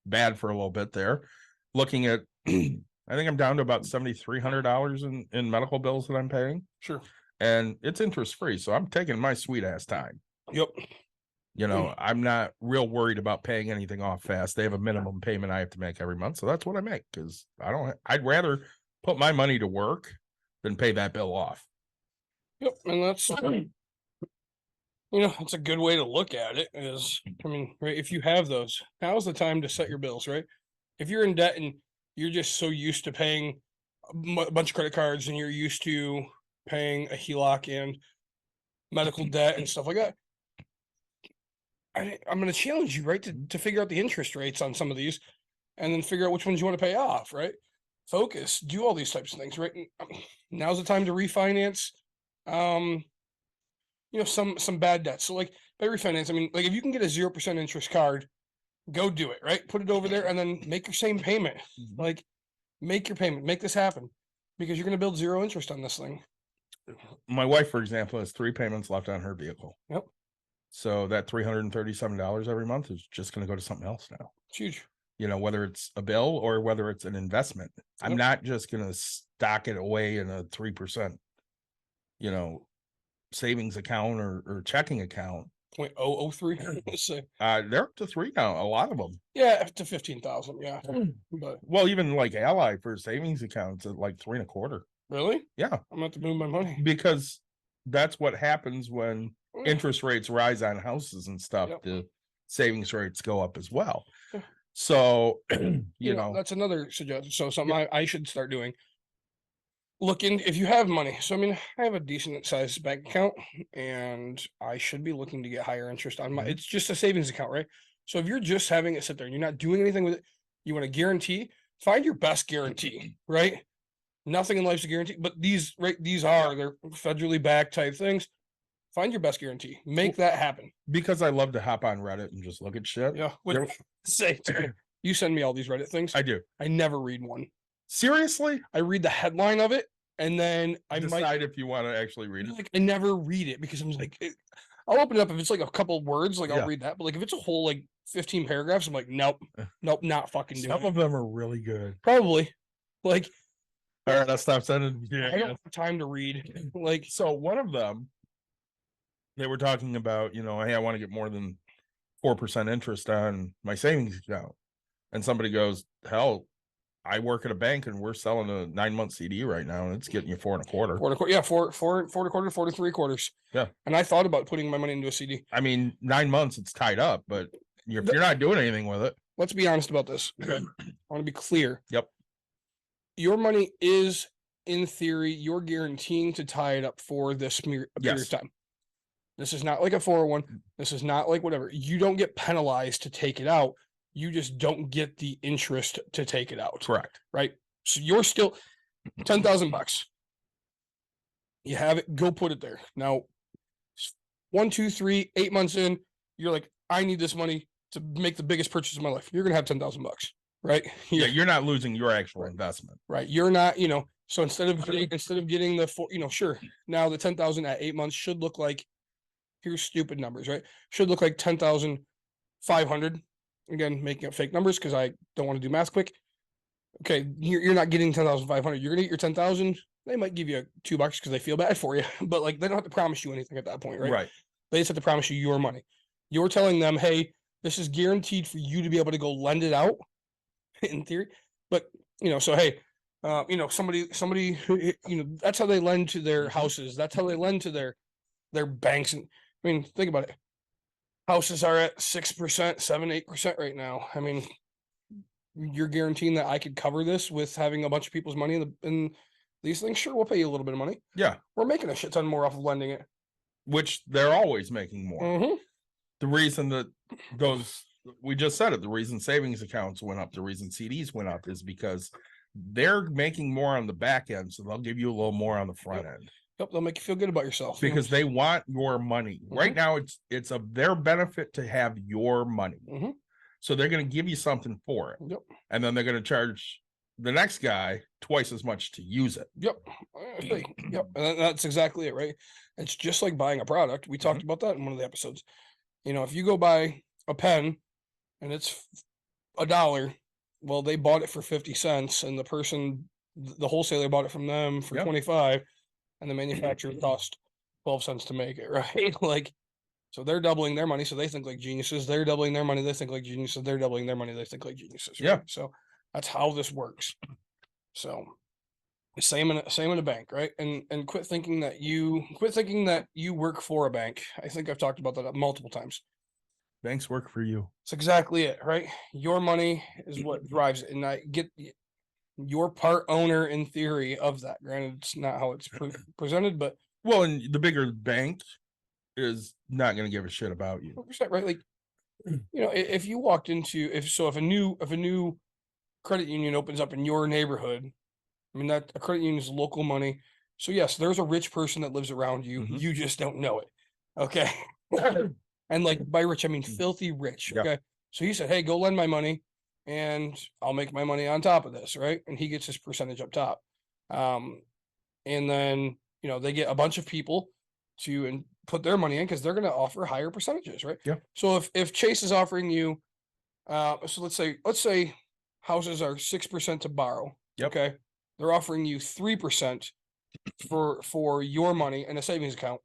bad for a little bit there. Looking at, I think I'm down to about $7,300 in medical bills that I'm paying. Sure. And it's interest free. So I'm taking my sweet ass time. Yep. You know, I'm not real worried about paying anything off fast. They have a minimum payment I have to make every month. So that's what I make, because I'd rather put my money to work than pay that bill off. Yep. And that's, you know, it's a good way to look at it is, I mean, right, if you have those, now's the time to set your bills, right? If you're in debt and you're just so used to paying a bunch of credit cards and you're used to paying a HELOC and medical debt and stuff like that, I'm going to challenge you, right, to figure out the interest rates on some of these and then figure out which ones you want to pay off, right? Focus, do all these types of things, right? Now's the time to refinance. You know, some bad debts. So like by refinance, I mean, like if you can get a 0% interest card, go do it, right? Put it over there and then make your same payment. Like make your payment, make this happen, because you're going to build 0 interest on this thing. My wife, for example, has 3 payments left on her vehicle. Yep. So that $337 every month is just going to go to something else now. It's huge. You know, whether it's a bill or whether it's an investment. I'm Yep. not just going to stock it away in a 3%, you know, savings account or checking account. 0.003. Let's say. They're up to 3 now, a lot of them. Yeah, up to 15,000. Yeah. But Well, even like Ally for savings accounts at like 3.25. really, Yeah, I'm gonna have to move my money. because that's what happens when Yeah. interest rates rise on houses and stuff. Yep. The savings rates go up as well. Yeah. So, you You know, that's another suggestion. So something I should start doing. Look in if you have money. So I mean, I have a decent sized bank account, and I should be looking to get higher interest on my. Mhm. It's just a savings account, right? So if you're just having it sit there and you're not doing anything with it, you want to guarantee. Find your best guarantee, right? Nothing in life's a guarantee, but these they're federally backed type things. Find your best guarantee. Make that happen. because I love to hop on Reddit and just look at shit. Yeah. There- Say you send me all these Reddit things. I do. I never read one. Seriously? I read the headline of it, and then I Decide might if you want to actually read it. like I never read it because I'm like I'll open it up if it's like a couple words, like Yeah. I'll read that. But like if it's a whole like 15 paragraphs, I'm like, nope, not fucking doing Some it. of them are really good. Probably. Like All right, I'll stop sending. I don't have time to read. Like So one of them, they were talking about, you know, hey, I want to get more than 4% interest on my savings account. and somebody goes, hell, I work at a bank and we're selling a 9-month CD right now and it's getting you 4 1/4. 4 1/4, yeah, 4 1/4, 4 3/4. Yeah. And I thought about putting my money into a CD. I mean, 9 months it's tied up, but if you're not doing anything with it. Let's be honest about this. Okay. I want to be clear. Yep. Your money is, in theory, you're guaranteeing to tie it up for this period of time. This is not like a 401. This is not like whatever. You don't get penalized to take it out. You just don't get the interest to take it out. Correct. Right. So you're still $10,000. You have it, go put it there. Now, 1, 2, 3, 8 months in, you're like, I need this money to make the biggest purchase of my life. You're gonna have $10,000, right? Yeah, you're not losing your actual investment. Right. You're not, so instead of getting the 4, sure. Now the 10,000 at 8 months should look like, here's stupid numbers, right? Should look like 10,500. Again, making up fake numbers because I don't want to do math quick. Okay, you're not getting 10,500. You're gonna get your 10,000. They might give you $2 because they feel bad for you, but like they don't have to promise you anything at that point, right? Right. They just have to promise you your money. You're telling them, hey, this is guaranteed for you to be able to go lend it out, in theory. But so hey, somebody, that's how they lend to their houses. That's how they lend to their banks. And I mean, think about it. Houses are at 6%, 7, 8% right now. I mean, you're guaranteeing that I could cover this with having a bunch of people's money in these things. Sure, we'll pay you a little bit of money. Yeah. We're making a shit ton more off of lending it. Which they're always making more. Mm-hmm. The reason that we just said it, the reason savings accounts went up, the reason CDs went up is because they're making more on the back end. So they'll give you a little more on the front end. Yep, they'll make you feel good about yourself. Because they want your money. Right now, it's of their benefit to have your money. Mhm. So they're going to give you something for it. Yep. And then they're going to charge the next guy twice as much to use it. Yep. Yep. And that's exactly it, right? It's just like buying a product. We talked about that in one of the episodes. If you go buy a pen and it's $1, well, they bought it for 50 cents and the wholesaler bought it from them for 25, and the manufacturer cost 12 cents to make it, right? Like, so they're doubling their money. So they think like geniuses. They're doubling their money. They think like geniuses. They're doubling their money. They think like geniuses. Right? Yeah. So that's how this works. So same in a bank, right? And quit thinking that you work for a bank. I think I've talked about that multiple times. Banks work for you. That's exactly it, right? Your money is what drives it. And I get your part owner in theory of that. Granted, it's not how it's presented, but Well, and the bigger bank is not going to give a shit about you. 100%, right? Like, if you walked into if a new credit union opens up in your neighborhood, I mean that a credit union is local money. So yes, there's a rich person that lives around you. Mhm. You just don't know it. Okay. And like by rich, I mean filthy rich. Yeah. Okay. So he said, hey, go lend my money and I'll make my money on top of this, right? And he gets his percentage up top. And then they get a bunch of people to put their money in because they're going to offer higher percentages, right? Yeah. So if Chase is offering you, so let's say houses are 6% to borrow. Yep. Okay, they're offering you 3% for your money in a savings account.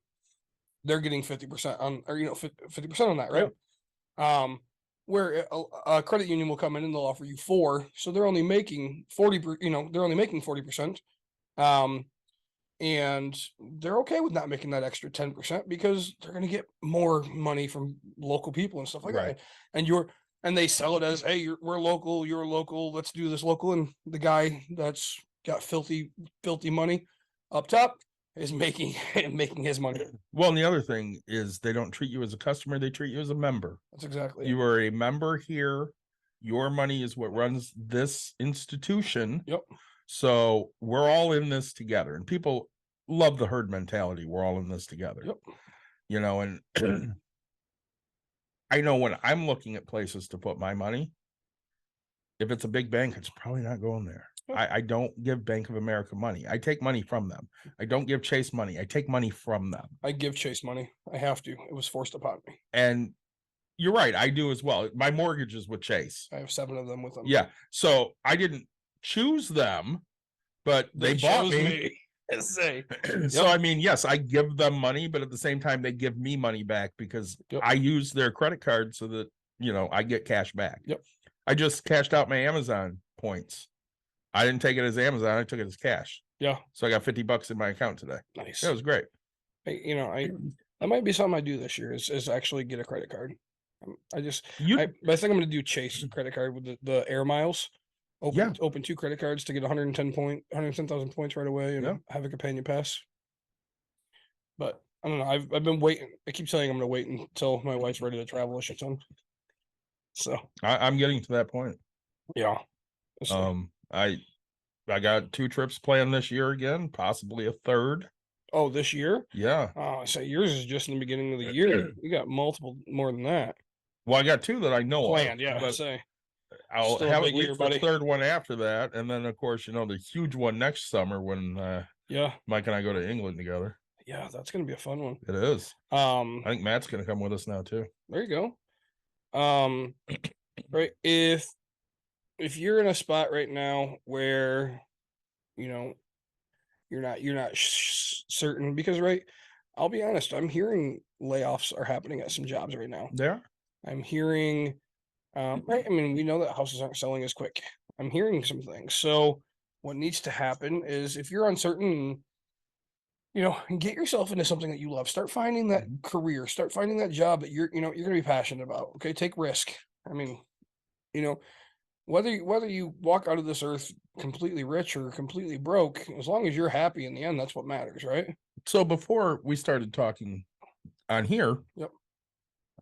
They're getting 50% on, or 50% on that, right? Where a credit union will come in and they'll offer you 4%, so they're only making 40%. They're only making 40%. And they're okay with not making that extra 10% because they're going to get more money from local people and stuff like Right. that. And they sell it as, hey, we're local, you're local, let's do this local. And the guy that's got filthy money up top is making his money. Well, and the other thing is they don't treat you as a customer. They treat you as a member. That's exactly You are a member here. Your money is what runs this institution. Yep. So we're all in this together, and people love the herd mentality. We're all in this together. Yep. And I know when I'm looking at places to put my money, if it's a big bank, it's probably not going there. Yep. I don't give Bank of America money. I take money from them. I don't give Chase money. I take money from them. I give Chase money. I have to. It was forced upon me. And you're right. I do as well. My mortgage is with Chase. I have 7 of them with them. Yeah. So I didn't choose them, but they bought chose me. Say. So I mean, yes, I give them money, but at the same time, they give me money back because Yep. I use their credit card so that I get cash back. Yep. I just cashed out my Amazon points. I didn't take it as Amazon. I took it as cash. Yeah, So I got $50 in my account today. nice. It was great. I that might be something I do this year is actually get a credit card. I just You but I think I'm gonna do Chase credit card with the air miles. Yeah. Open 2 credit cards to get 110,000 points right away and Yeah. have a companion pass. But I don't know. I've been waiting. I keep saying I'm gonna wait until my wife's ready to travel a shit ton. So I'm getting to that point. yeah. So, I got 2 trips planned this year again, possibly a third. oh, this year? Yeah. Oh, so yours is just in the beginning of the year. You got multiple more than that Well, I got 2 that I know planned. of, Yeah, but say I'll still a have big at least year, a buddy. third one after that, and then of course the huge one next summer when yeah, Mike and I go to England together. yeah. That's gonna be a fun one. It is. I I think Matt's gonna come with us now too. There you go. Right. If you're in a spot right now where, you're not certain because, right, I'll be honest, I'm hearing layoffs are happening at some jobs right now. There. I'm hearing, right. I mean, we know that houses aren't selling as quick. I'm hearing some things. So what needs to happen is if you're uncertain, get yourself into something that you love. Start finding that career. Start finding that job that you're going to be passionate about. Okay, take risk. I mean, whether you walk out of this earth completely rich or completely broke, as long as you're happy in the end, that's what matters, right? So before we started talking on here, Yep.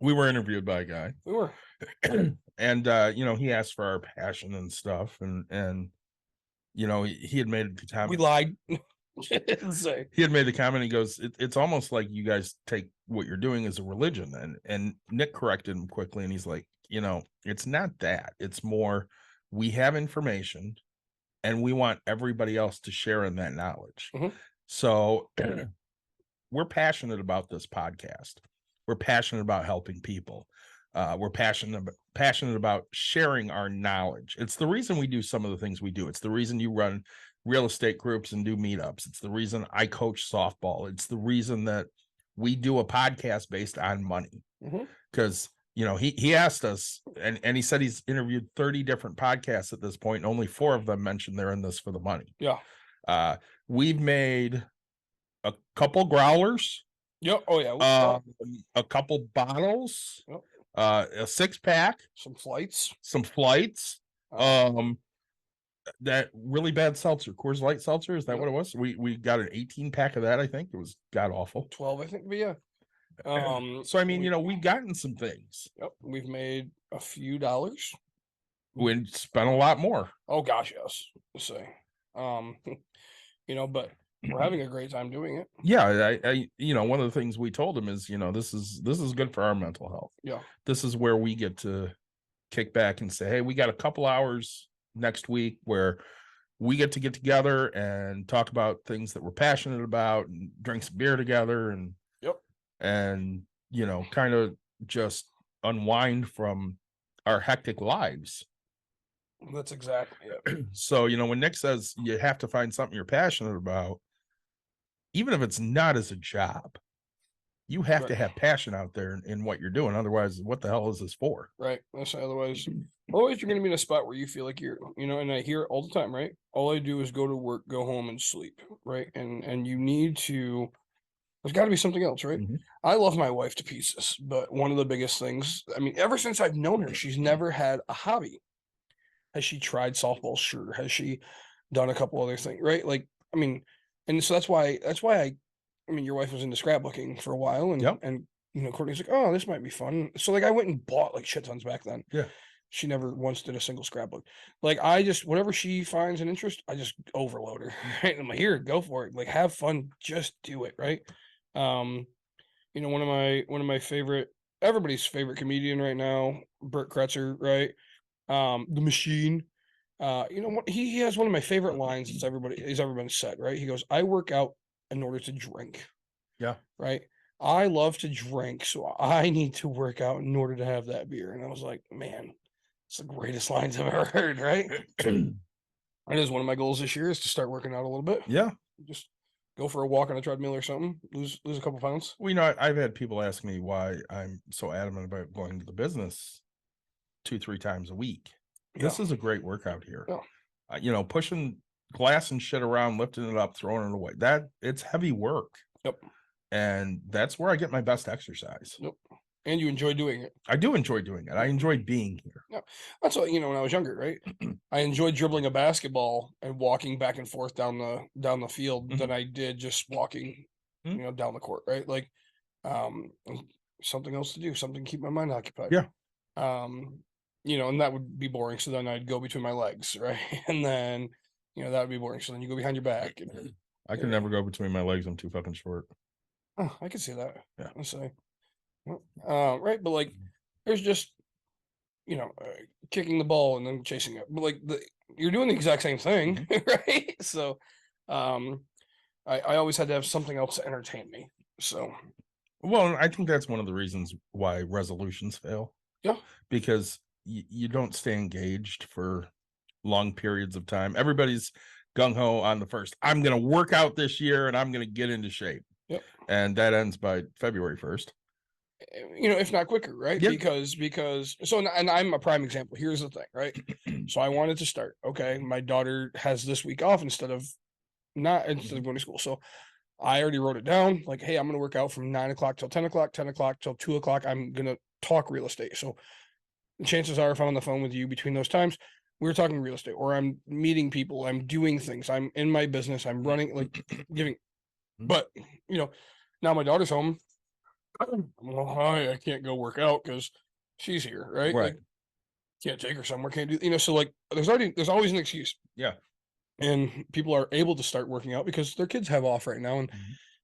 we were interviewed by a guy, We were. and he asked for our passion and stuff, and he had made the We comment. lied. Say. He had made the comment. He goes, "It's almost like you guys take what you're doing as a religion." And Nick corrected him quickly, and he's like, it's not that. It's more we have information, and we want everybody else to share in that knowledge. Mhm. So we're passionate about this podcast. We're passionate about helping people. We're passionate about sharing our knowledge. It's the reason we do some of the things we do. It's the reason you run real estate groups and do meetups. It's the reason I coach softball. It's the reason that we do a podcast based on money. Mhm. Because he asked us, and he said he's interviewed 30 different podcasts at this point, and only 4 of them mentioned they're in this for the money. Yeah. We've made a couple growlers, Yep. Oh yeah. a couple bottles, Yep. A 6-pack, Some flights. some flights, Um, that really bad seltzer, Coors Light seltzer. Is that Yep. what it was? We got an 18-pack of that. I think it was god awful. 12, I think. But yeah. So I mean, we've gotten some things. Yep. We've made a few dollars. We spent a lot more. Oh gosh, yes. Say, but we're having a great time doing it. Yeah, I one of the things we told him is, this is good for our mental health. Yeah. This is where we get to kick back and say, hey, we got a couple hours next week where we get together and talk about things that we're passionate about and drink some beer together and Yep. and kind of just unwind from our hectic lives. That's exactly it. So when Nick says you have to find something you're passionate about, even if it's not as a job, you have to Right. have passion out there in what you're doing. Otherwise, what the hell is this for? Right. That's otherwise you're gonna be in a spot where you feel like you're, and I hear it all the time, right? All I do is go to work, go home, and sleep, right? And you need to there's gotta be something else, right? Mhm. I love my wife to pieces, but one of the biggest things, I mean, ever since I've known her, she's never had a hobby. Has she tried softball? Sure. Has she done a couple other things? Right. Like, I mean, and so that's why I mean, your wife was into scrapbooking for a while, and Yep. and Courtney's like, oh, this might be fun. So like I went and bought like shit tons back then. Yeah. She never once did a single scrapbook. Like I just whatever she finds an interest, I just overload her. Right. I'm like, here, go for it. Like have fun, just do it. Right. One of my favorite, everybody's favorite comedian right now, Bert Kretzer, right? The Machine. What he has one of my favorite lines that's he's ever been said, right? He goes, I work out in order to drink. Yeah. Right. I love to drink, so I need to work out in order to have that beer. And I was like, man, it's the greatest lines I've ever heard, right? That is one of my goals this year is to start working out a little bit. Yeah. Just go for a walk on a treadmill or something, lose a couple pounds. Well, I've had people ask me why I'm so adamant about going to the business 2-3 times a week. This is a great workout here. Yeah. You know, pushing glass and shit around, lifting it up, throwing it away. That it's heavy work. Yep. And that's where I get my best exercise. Yep. And you enjoy doing it. I do enjoy doing it. I enjoy being here. That's what, when I was younger, right? I enjoyed dribbling a basketball and walking back and forth down the field than I did just walking, down the court, right? Like, something else to do, something to keep my mind occupied. Yeah. And that would be boring. So then I'd go between my legs, right? And then, that would be boring. So then you go behind your back. And, I can never go between my legs. I'm too fucking short. oh, I can see that. Yeah. Let's say, right. But like, there's just, kicking the ball and then chasing it. But like you're doing the exact same thing, right? So, I always had to have something else to entertain me. So, well, I think that's one of the reasons why resolutions fail. Yeah. Because you don't stay engaged for long periods of time. Everybody's gung-ho on the first. I'm going to work out this year and I'm going to get into shape. Yep. And that ends by February 1st. If not quicker, right? Yep. Because and I'm a prime example. Here's the thing, right? So I wanted to start. Okay, my daughter has this week off instead of going to school. So I already wrote it down. Like, hey, I'm going to work out from 9 o'clock till 10 o'clock, 10 o'clock till 2 o'clock. I'm going to talk real estate. So chances are, if I'm on the phone with you between those times, we're talking real estate, or I'm meeting people, I'm doing things, I'm in my business, I'm running, like giving. But now my daughter's home. Well, I can't go work out because she's here, right? Right. Like, can't take her somewhere, can't do, so like there's always an excuse. Yeah. And people are able to start working out because their kids have off right now. And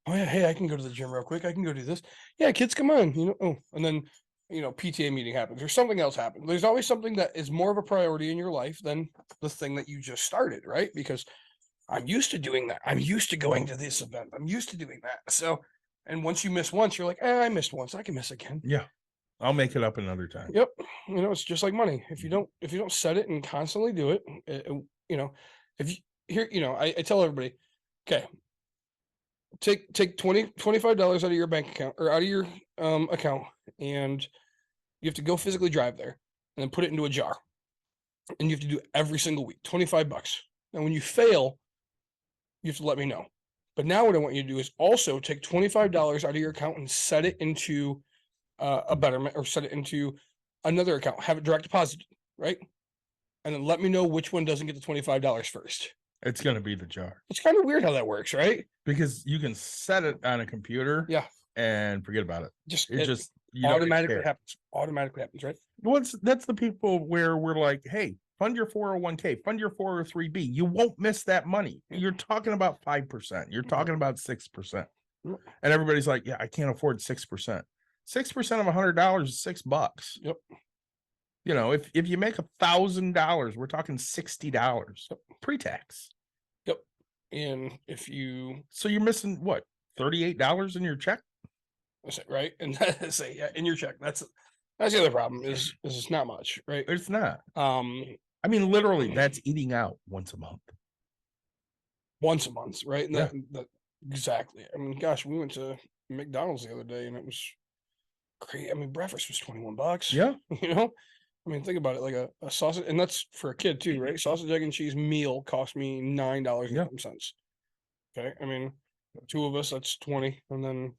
oh yeah, hey, I can go to the gym real quick. I can go do this. Yeah, kids, come on, and then PTA meeting happens or something else happens. There's always something that is more of a priority in your life than the thing that you just started, right? Because I'm used to doing that. I'm used to going to this event. I'm used to doing that. So, and once you miss once, you're like, I missed once. I can miss again. Yeah. I'll make it up another time. Yep. It's just like money. If you don't set it and constantly do it, if you here, I tell everybody, okay, take $25 out of your bank account or out of your account, and you have to go physically drive there and then put it into a jar. And you have to do it every single week, $25. And when you fail, you have to let me know. But now what I want you to do is also take $25 out of your account and set it into a Betterment, or set it into another account, have it direct deposited, right? And then let me know which one doesn't get the $25 first. It's going to be the jar. It's kind of weird how that works, right? Because you can set it on a computer. Yeah. And forget about it. It you automatically happens, right? That's the people where we're like, hey, fund your 401k, fund your 403b. You won't miss that money. You're talking about 5%. You're talking about 6%. And everybody's like, yeah, I can't afford 6%. 6% of $100 is $6. Yep. If you make $1,000, we're talking $60 pre-tax. Yep. And so you're missing what, $38 in your check? That's it, right? And that's it, yeah, in your check. That's the other problem is it's not much, right? It's not. I mean, literally, that's eating out once a month. Once a month, right? And Yeah. that exactly. I mean, gosh, we went to McDonald's the other day, and it was great. I mean, breakfast was $21. Yeah. I mean, think about it, like a sausage, and that's for a kid too, right? Sausage, egg, and cheese meal cost me $9.00. Okay, I mean, two of us, that's 20, and then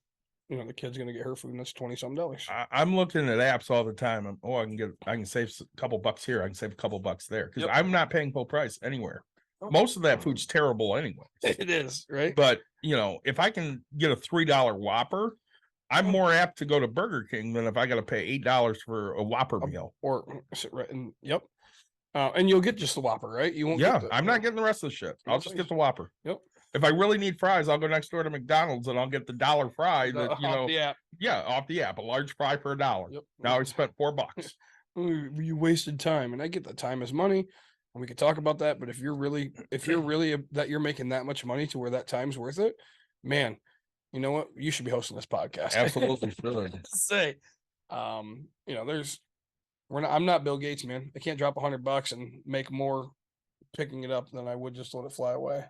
the kid's gonna get her food, and that's $20-something. I'm looking at apps all the time. I can save a couple bucks here. I can save a couple bucks there because I'm not paying full price anywhere. Most of that food's terrible anyway. It is, right? But if I can get a $3 Whopper, I'm more apt to go to Burger King than if I got to pay $8 for a Whopper meal. Right, and yep. And you'll get just the Whopper, right? You won't. Yeah, I'm not getting the rest of the shit. I'll just get the Whopper. Yep. If I really need fries, I'll go next door to McDonald's and I'll get the $1 fry that off the app, a large fry for $1. Yep. Now I spent $4. You wasted time, and I get that time is money, and we could talk about that. But if you're really that you're making that much money to where that time's worth it, man, you know what? You should be hosting this podcast. Absolutely should. Say, I'm not Bill Gates, man. I can't drop $100 and make more picking it up than I would just let it fly away.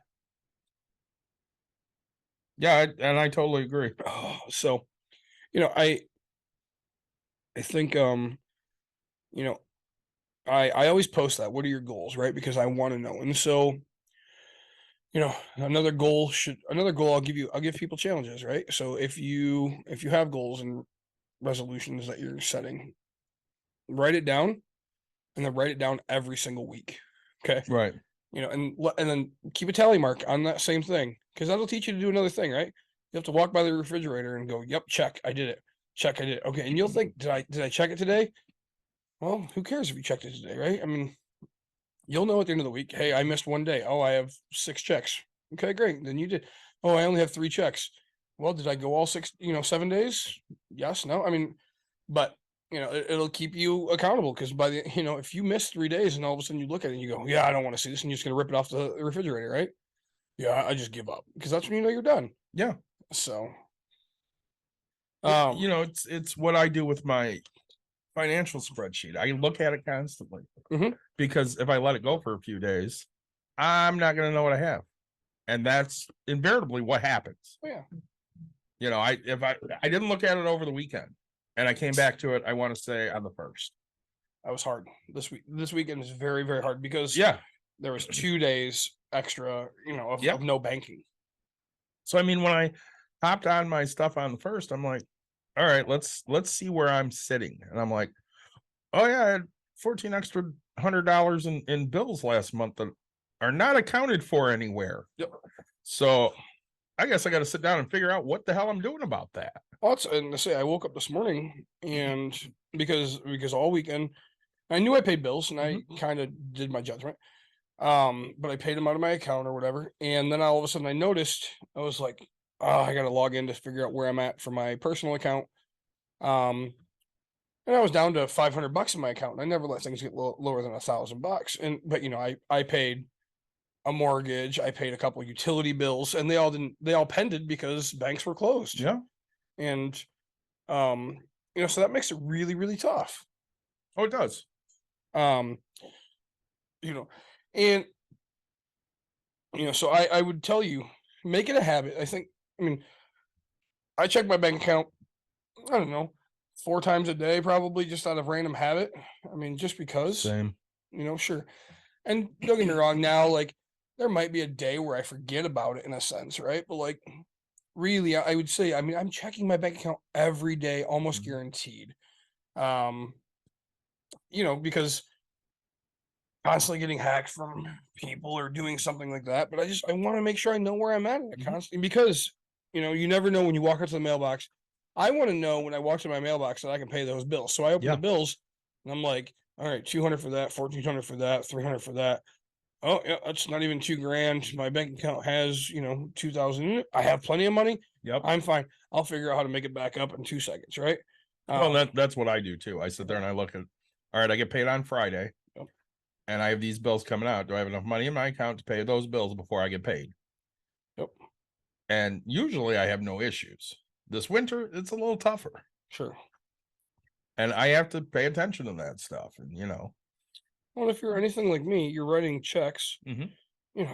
Yeah, and I totally agree. So, I think, I I always post that. What are your goals, right? Because I want to know. And so, another goal I'll give people challenges, right? So if you have goals and resolutions that you're setting, write it down and then write it down every single week. Okay. Right. And then keep a tally mark on that same thing, because that'll teach you to do another thing, right? You have to walk by the refrigerator and go, yep, check, I did it. Check, I did it. Okay. And you'll think, did I check it today? Well, who cares if you checked it today, right? I mean, you'll know at the end of the week, hey, I missed one day. Oh, I have 6 checks. Okay, great. Then you did. Oh, I only have 3 checks. Well, did I go all 6, 7 days? Yes, no. I mean, but it'll keep you accountable, because by the, if you miss 3 days and all of a sudden you look at it and you go, yeah, I don't want to see this, and you're just gonna rip it off the refrigerator, right? Yeah, I just give up, because that's when you're done. Yeah. So, it's what I do with my financial spreadsheet. I look at it constantly because if I let it go for a few days, I'm not going to know what I have, and that's invariably what happens. yeah, if I didn't look at it over the weekend and I came back to it, I want to say on the 1st. that was hard this week. This weekend is very, very hard, because there was 2 days extra, of no banking. So I mean, when I hopped on my stuff on the 1st, I'm like, all right, let's see where I'm sitting. And I'm like, oh yeah, I had $1,400 extra in bills last month that are not accounted for anywhere. Yep. So I guess I got to sit down and figure out what the hell I'm doing about that. Well, and to say, I woke up this morning, and because all weekend I knew I paid bills, and I kind of did my judgment. But I paid them out of my account or whatever. And then all of a sudden I noticed, I was like, oh, I got to log in to figure out where I'm at for my personal account. And I was down to $500 in my account, and I never let things get lower than $1,000. But I paid a mortgage, I paid a couple of utility bills, and they all pended because banks were closed. Yeah. And, so that makes it really, really tough. Oh, it does. And so I would tell you, make it a habit. I check my bank account, I don't know, 4 times a day, probably, just out of random habit. Just because. Same. Sure. And don't get me wrong, now, like, there might be a day where I forget about it in a sense, right? But like, really, I would say, I'm checking my bank account every day, almost guaranteed. Because constantly getting hacked from people or doing something like that. But I want to make sure I know where I'm at constantly, because, you never know when you walk up to the mailbox. I want to know when I walk to my mailbox that I can pay those bills. So I open the bills and I'm like, all right, $200 for that, $1,400 for that, $300 for that. Oh yeah, that's not even $2,000. My bank account has, $2,000. I have plenty of money. Yep. I'm fine. I'll figure out how to make it back up in 2 seconds. Right. Well, that's what I do too. I sit there and I look at, all right, I get paid on Friday. Yep. And I have these bills coming out. Do I have enough money in my account to pay those bills before I get paid? Yep. And usually I have no issues. This winter, it's a little tougher. Sure. And I have to pay attention to that stuff. And, Well, if you're anything like me, you're writing checks.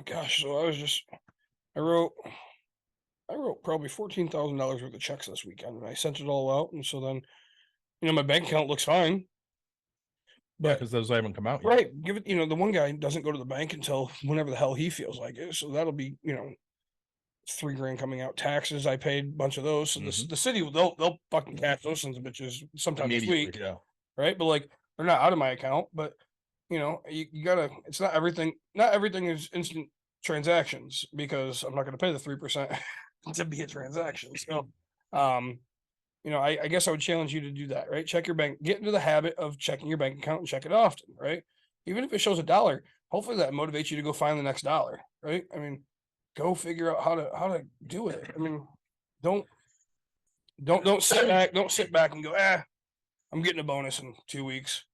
Gosh, so I wrote probably $14,000 worth of checks this weekend, and I sent it all out. And so then, my bank account looks fine. But because those haven't come out yet. Right. Give it, the one guy doesn't go to the bank until whenever the hell he feels like it. So that'll be, $3,000 coming out. Taxes, I paid a bunch of those. So the city, they'll fucking cash those sons of bitches sometime this week. Yeah. Right. But like, they're not out of my account, but you gotta, it's not everything is instant transactions, because I'm not going to pay the 3% to be a transaction. So, I guess I would challenge you to do that, right? Check your bank, get into the habit of checking your bank account and check it often, right? Even if it shows $1, hopefully that motivates you to go find the next $1, right? Go figure out how to do it. Don't sit back and go, I'm getting a bonus in 2 weeks.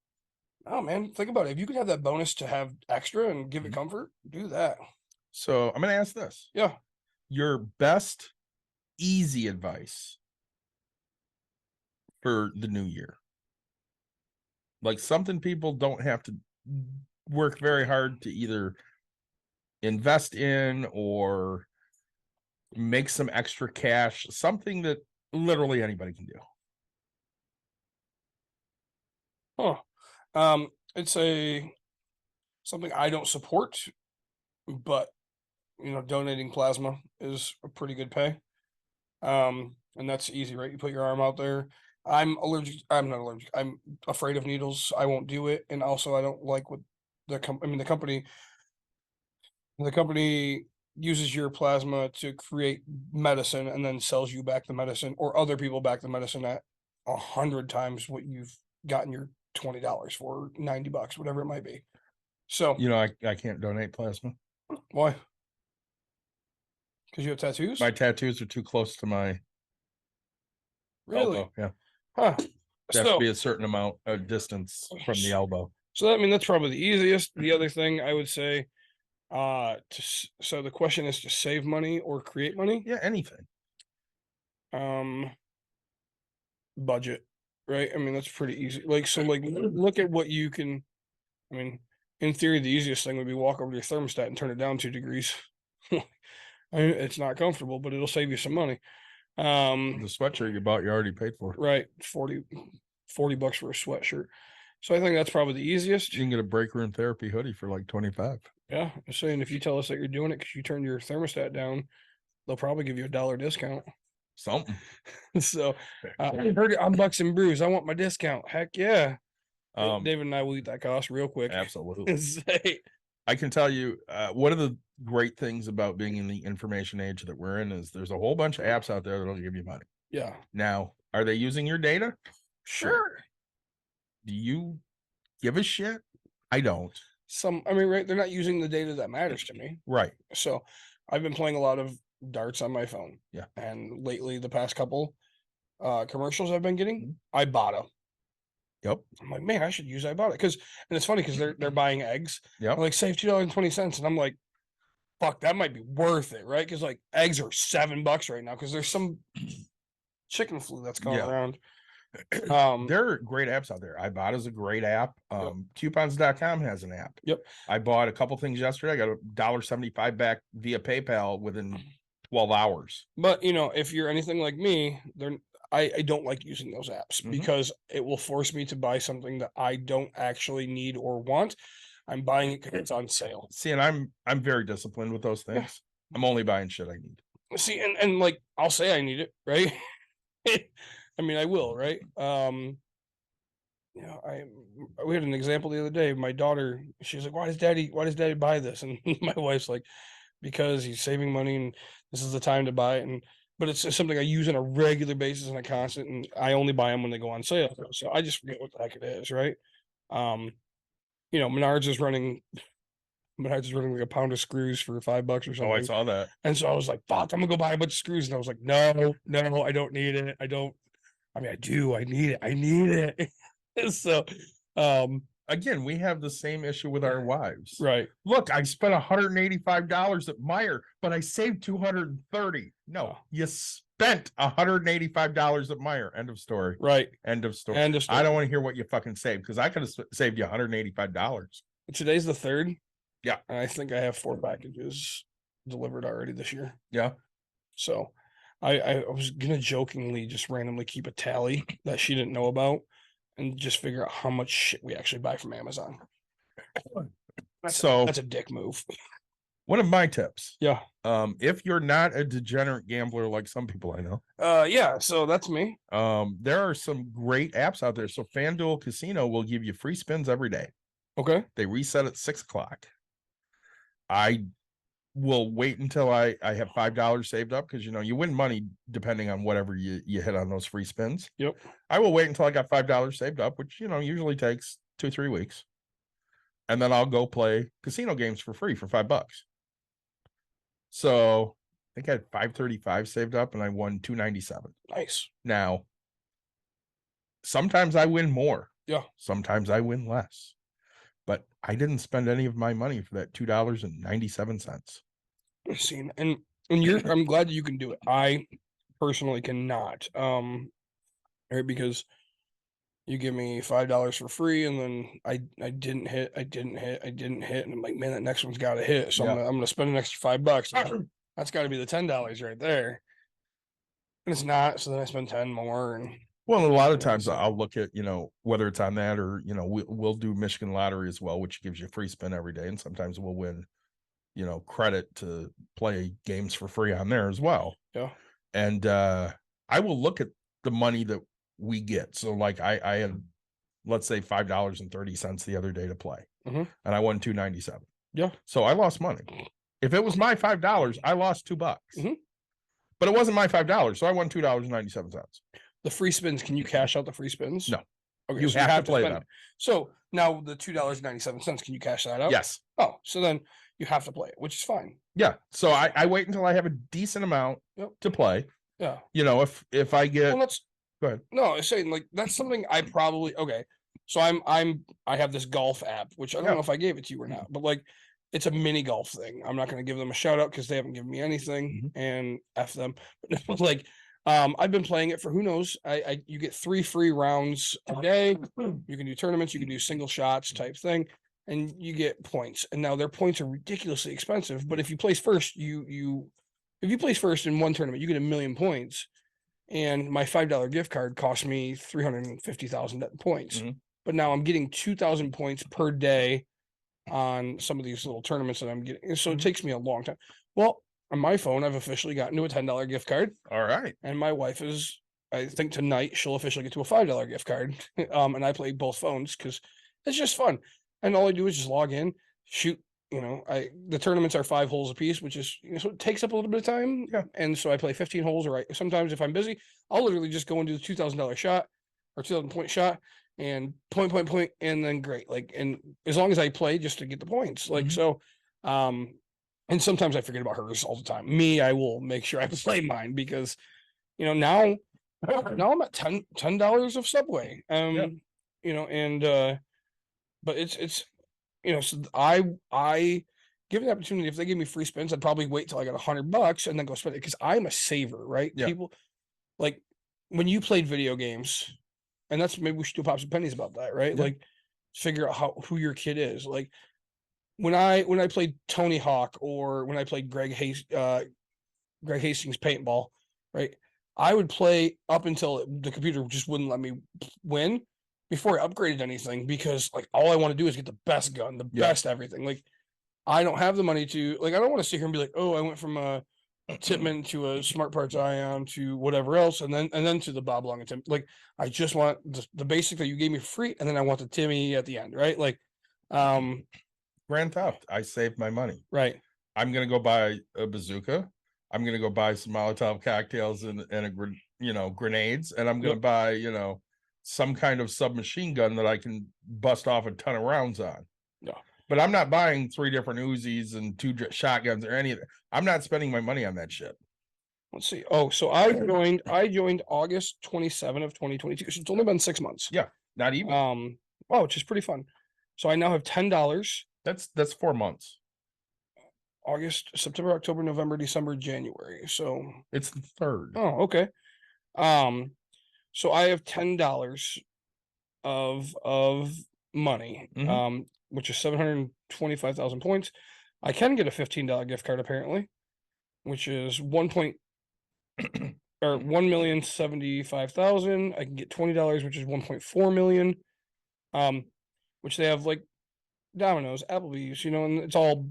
Oh man, think about it. If you could have that bonus to have extra and give it comfort, do that. So I'm going to ask this. Yeah. Your best easy advice for the new year. Like something people don't have to work very hard to either invest in or make some extra cash, something that literally anybody can do. Huh. it's something I don't support, but donating plasma is a pretty good pay. And that's easy, right? You put your arm out there. I'm not allergic. I'm afraid of needles. I won't do it. And also I don't like what the company uses your plasma to create medicine and then sells you back the medicine, or other people back the medicine at 100 times what you've gotten your $20 for, $90, whatever it might be. So I can't donate plasma. why? Because you have tattoos? My tattoos are too close to my Really? elbow. Yeah. Huh. There has So, to be a certain amount of distance from the elbow. so that's probably the easiest. The other thing I would say, so the question is to save money or create money. Yeah, anything. Budget, right? That's pretty easy. Look at what you can. In theory, the easiest thing would be walk over to your thermostat and turn it down 2 degrees. It's not comfortable, but it'll save you some money. The sweatshirt you bought, you already paid for. Right, $40 for a sweatshirt. So I think that's probably the easiest. You can get a break room therapy hoodie for like 25. Yeah, I'm saying if you tell us that you're doing it because you turned your thermostat down, they'll probably give you $1 discount. Something. So I heard it on Bucks and Brews. I want my discount. Heck yeah. David and I will eat that cost real quick. Absolutely. Say, I can tell you, one of the great things about being in the information age that we're in is there's a whole bunch of apps out there that'll give you money. yeah, Now, are they using your data? sure. Do you give a shit? I don't. Right, they're not using the data that matters to me. Right. So I've been playing a lot of darts on my phone. Yeah. And lately, the past couple commercials I've been getting, Mm-hmm. Ibotta. Yep. I'm like, man, I should use Ibotta. And it's funny because they're buying eggs. Yep. I'm like, save $2.20. And I'm like, fuck, that might be worth it, right? Because like eggs are $7 right now because there's some chicken flu that's going Yeah. around. There are great apps out there. Ibotta is a great app. Coupons.com has an app. Yep. I bought a couple things yesterday. I got $1.75 back via PayPal within 12 hours. But if you're anything like me, I don't like using those apps Mhm. because it will force me to buy something that I don't actually need or want. I'm buying it because it's on sale. See, and I'm very disciplined with those things. I'm only buying shit I need. See, and like I'll say I need it, right? I will, right? We had an example the other day. My daughter, she's like, why does daddy buy this? And my wife's like, because he's saving money and this is the time to buy it. But it's something I use on a regular basis and a constant, and I only buy them when they go on sale. So I just forget what the heck it is, right? Menards is running like a pound of screws for $5 or something. Oh, I saw that. And so I was like, fuck, I'm gonna go buy a bunch of screws. And I was like, no, I don't need it. I do, I need it. So Again, we have the same issue with our wives. right. Look, I spent $185 at Meijer, but I saved $230. No, you spent $185 at Meijer. End of story. Right. End of story. End of story. I don't want to hear what you fucking saved because I could have saved you $185. Today's the 3rd. Yeah. And I think I have 4 packages delivered already this year. Yeah. So I was gonna jokingly just randomly keep a tally that she didn't know about and just figure out how much shit we actually buy from Amazon. So That's a dick move. one of my tips, Yeah. if you're not a degenerate gambler like some people I know, Yeah, so that's me. there are some great apps out there. So FanDuel Casino will give you free spins every day. Okay. They reset at 6:00. I will wait until I have $5 saved up because you win money depending on whatever you hit on those free spins. Yep. I will wait until I got $5 saved up, which usually takes 2-3 weeks. And then I'll go play casino games for free for $5. So I think I had $535 saved up and I won $297. Nice. Now, sometimes I win more. Yeah. Sometimes I win less. But I didn't spend any of my money for that $2.97. See, and I'm glad that you can do it. I personally cannot. Right, because you give me $5 for free, and then I didn't hit, and I'm like, man, that next one's got to hit. So Yeah. I'm gonna spend an extra $5. That's got to be the $10 right there. And it's not. So then I spend 10 more, and Well, a lot of Yeah, times so- I'll look at, whether it's on that or, we'll do Michigan Lottery as well, which gives you a free spin every day. And sometimes we'll win, credit to play games for free on there as well. Yeah. And I will look at the money that we get. So like I had, let's say $5.30 the other day to play, Mhm. and I won $2.97. Yeah. So I lost money. If it was my $5, I lost $2. Mhm. But it wasn't my $5, so I won $2.97. The free spins, can you cash out the free spins? No. Okay, You so have to play spend them. it. So now the $2.97, can you cash that out? Yes. Oh, so then you have to play it, which is fine. Yeah. So I wait until I have a decent amount Yep. to play. Yeah. If I get Well, that's go ahead. no, I'm saying like that's something I probably okay. So I have this golf app, which I don't Yeah. know if I gave it to you or not, but like it's a mini golf thing. I'm not going to give them a shout out because they haven't given me anything, and f them. But like, I've been playing it for who knows. You get 3 free rounds a day. You can do tournaments. You can do single shots type thing, and you get points. And now their points are ridiculously expensive. But if you place first, if you place first in one tournament, you get 1,000,000 points. And my $5 gift card cost me 350,000 points. Mhm. But now I'm getting 2,000 points per day on some of these little tournaments that I'm getting. And so it takes me a long time. Well, on my phone, I've officially gotten to a $10 gift card. All right. And my wife is, I think tonight she'll officially get to a $5 gift card. And I play both phones because it's just fun. And all I do is just log in, shoot. The tournaments are 5 holes apiece, which is so it takes up a little bit of time. Yeah. And so I play 15 holes, or sometimes if I'm busy, I'll literally just go and do the $2,000 shot or 2,000 point shot and point, and then great. Like, and as long as I play just to get the points, like Mhm. so. And sometimes I forget about hers all the time. Me, I will make sure I play mine because, now I'm at $10 of Subway. But it's so I given the opportunity, if they give me free spins, I'd probably wait till I got $100 and then go spend it because I'm a saver, right? Yeah. People like when you played video games, and that's maybe we should do pops and pennies about that, right? Yeah. Like figure out who your kid is. Like when I played Tony Hawk or when I played Greg Hastings paintball, right? I would play up until the computer just wouldn't let me win before I upgraded anything because like all I want to do is get the best gun, the Yeah. best everything. Like I don't have the money to like I don't want to sit here and be like, oh, I went from a Titman to a Smart Parts Ion to whatever else, and then to the Bob Long and Tim. Like I just want the basic that you gave me for free, and then I want the Timmy at the end, right? Like, Grand Theft. I saved my money. right. I'm gonna go buy a bazooka. I'm gonna go buy some Molotov cocktails and grenades, and I'm gonna Yep. buy some kind of submachine gun that I can bust off a ton of rounds on. Yeah. But I'm not buying 3 different Uzis and 2 shotguns or any of that. I'm not spending my money on that shit. Let's see. Oh, so I joined August 27 of 2022. So it's only been 6 months. Yeah. Not even. Which is pretty fun. So I now have $10. That's 4 months. August, September, October, November, December, January. So It's the 3rd. oh, okay. So I have $10 of money, Mhm. which is 725,000 points. I can get a $15 gift card apparently, which is 1,075,000. I can get $20, which is 1.4 million. Which they have like Domino's, Applebee's, and it's all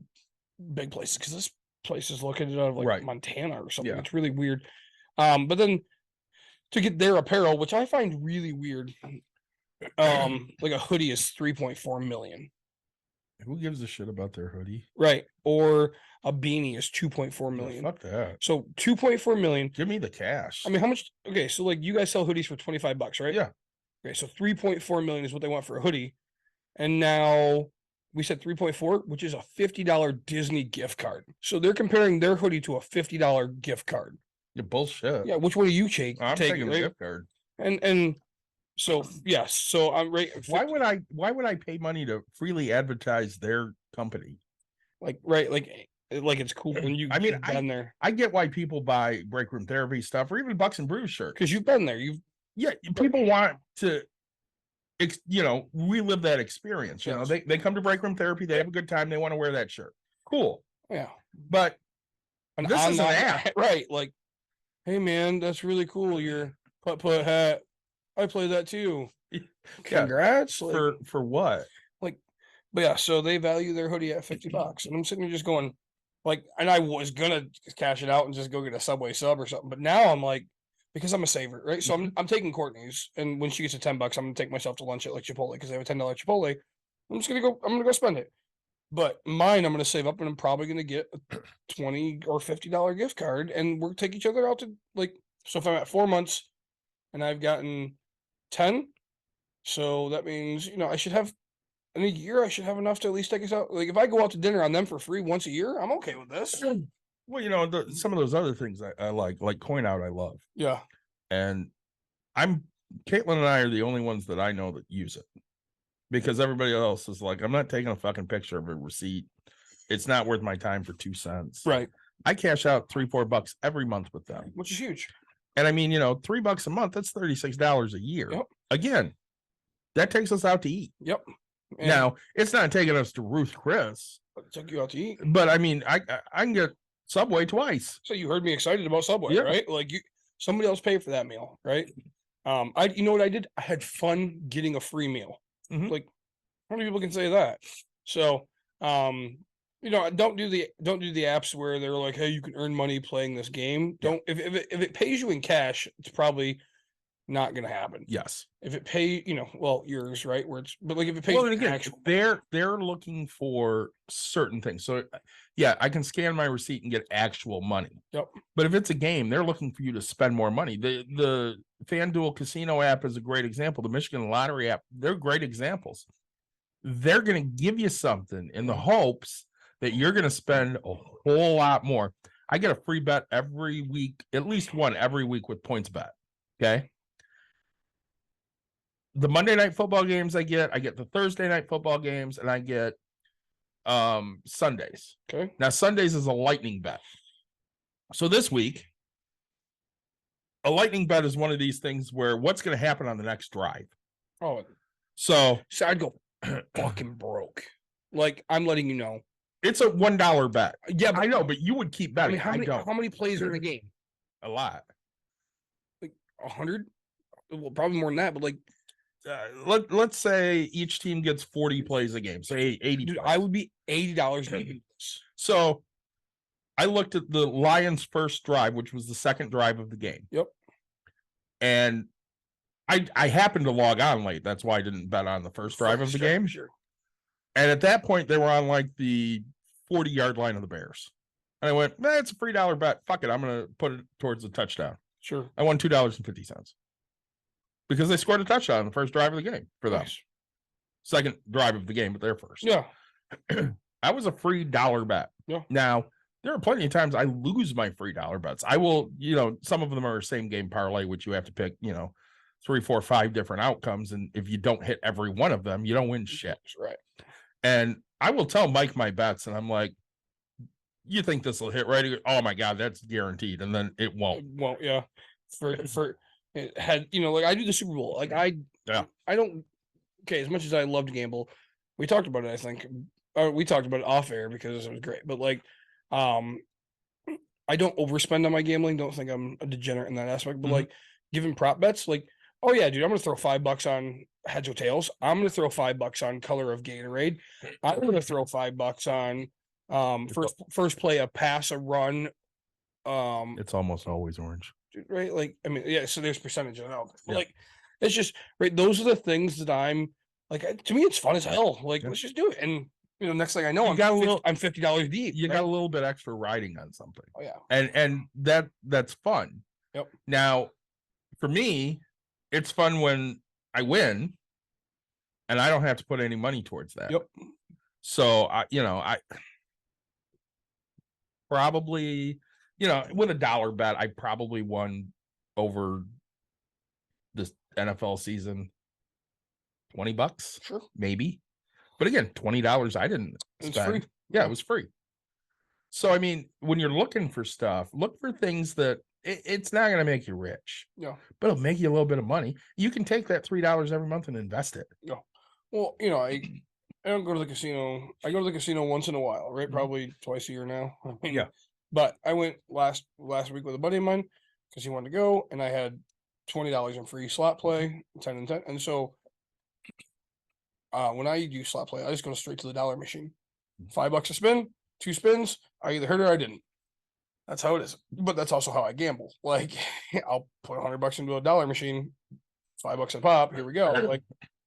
big places because this place is located out of like Right. Montana or something. Yeah. It's really weird. But then to get their apparel, which I find really weird, like a hoodie is 3.4 million, Who gives a shit about their hoodie? right? Or a beanie is 2.4 Yeah, million. fuck that. So 2.4 million. Give me the cash. I mean, how much? Okay, so like you guys sell hoodies for $25, right? Yeah. Okay, so 3.4 million is what they want for a hoodie, and now we said 3.4, which is a $50 Disney gift card. So they're comparing their hoodie to a $50 gift card. You're bullshit. Yeah, which one do you take? I'm take taking the right? gift card. And so yes, so I'm right. Why would I pay money to freely advertise their company? like it's cool when you I mean, you've been there I get why people buy break room therapy stuff or even Bucks and Brews shirt. because you've been there. Yeah, people want to relive that experience. Yes. They come to break room therapy, they have a good time, they want to wear that shirt. Cool. Yeah. But And this I'm is an not- app. right? Like, hey man, that's really cool. Your putt hat. I play that too. Yeah. Congrats. Like, For what? but yeah, so they value their hoodie at $50. And I'm sitting there just going, like, and I was gonna cash it out and just go get a Subway sub or something. But now I'm like, because I'm a saver, right? So I'm taking Courtney's, and when she gets to $10, I'm gonna take myself to lunch at like Chipotle because they have a $10 Chipotle. I'm gonna go spend it. But mine, I'm gonna save up, and I'm probably gonna get a $20 or $50 gift card, and we'll take each other out to like. So if I'm at 4 months, and I've gotten 10, so that means I should have. In a year, I should have enough to at least take us out. Like if I go out to dinner on them for free once a year, I'm okay with this. Well, some of those other things I like Coin Out, I love. Yeah. And Caitlin and I are the only ones that I know that use it, because everybody else is like, I'm not taking a fucking picture of a receipt. It's not worth my time for 2 cents. Right. I cash out $3-4 every month with them, Which is huge. and I mean, $3 a month, that's $36 a year. Yep. Again, that takes us out to eat. Yep. And Now it's not taking us to Ruth Chris, it took you out to eat. but I mean, I can get Subway twice. So you heard me excited about Subway, Yeah. right? Like somebody else paid for that meal, right? You know what I did? I had fun getting a free meal. Mhm. Like, how many people can say that? So, don't do the apps where they're like, hey, you can earn money playing this game. Don't if it pays you in cash, it's probably not gonna happen. Yes. If it pay, yours, right? But like if it pays Well, you and again, actual, they're looking for certain things. So yeah, I can scan my receipt and get actual money. Yep. But if it's a game, they're looking for you to spend more money. The FanDuel Casino app is a great example. The Michigan Lottery app, they're great examples. They're going to give you something in the hopes that you're going to spend a whole lot more. I get a free bet every week, at least one every week with PointsBet. Okay. The Monday night football games I get the Thursday night football games, and I get Sundays. okay. Now Sundays is a lightning bet. So this week, a lightning bet is one of these things where what's going to happen on the next drive. Oh, So so I'd go fucking broke. Like I'm letting you know. it's a $1 bet. Yeah, I know, but you would keep I betting. mean, I how many plays are in the game? a lot. 100? Well, probably more than that, but like, Let's say each team gets 40 plays a game. So 80. dude, plays. I would be $80 making this. So I looked at the Lions' first drive, which was the second drive of the game. Yep. And I happened to log on late. That's why I didn't bet on the first drive of the game. Sure. And at that point, they were on like the 40-yard line of the Bears. And I went, it's a $3 bet. Fuck it. I'm going to put it towards the touchdown. Sure. I won $2.50 because they scored a touchdown on the first drive of the game for them. Nice. Second drive of the game, but they're first. Yeah. That was a free $1 bet. Yeah. Now, there are plenty of times I lose my free $1 bets. I will, some of them are same game parlay, which you have to pick, 3, 4, 5 different outcomes. And if you don't hit every one of them, you don't win shit. Right. And I will tell Mike my bets, and I'm like, you think this will hit right? He goes, oh my God, that's guaranteed. And then it won't. Well, yeah. For it had, like I do the Super Bowl. Like I don't, okay, as much as I love to gamble, we talked about it, I think. We talked about it off air because it was great. But like, I don't overspend on my gambling. Don't think I'm a degenerate in that aspect. But like, giving prop bets, like, oh yeah, dude, I'm gonna throw $5 on heads or tails. I'm gonna throw $5 on color of Gatorade. I'm gonna throw $5 on first play, a pass, a run. It's almost always orange. Right, like I mean, yeah. So there's percentages out. Yeah. Like, it's just right. Those are the things that I'm like. To me, it's fun as hell. Like, let's just do it. And next thing I know, I'm $50 deep. You got a little bit extra riding on something. Oh yeah. And that's fun. Yep. Now, for me, it's fun when I win and I don't have to put any money towards that. Yep. So I probably, with a $1 bet, I probably won over this NFL season $20, Sure. maybe. But again, $20 I didn't It's spend. free. Yeah, it was free. So I mean, when you're looking for stuff, look for things that it's not going to make you rich. Yeah. But it'll make you a little bit of money. You can take that $3 every month and invest it. Well, I don't go to the casino. I go to the casino once in a while, right? Probably twice a year now. I mean, Yeah. But I went last week with a buddy of mine because he wanted to go, and I had $20 in free slot play, 10 and 10. And so when I do slot play, I just go straight to the dollar machine. $5 a spin, 2 spins, I either hit or I didn't. That's how it is. But that's also how I gamble. Like I'll put $100 into a dollar machine, $5 a pop. Here we go. Like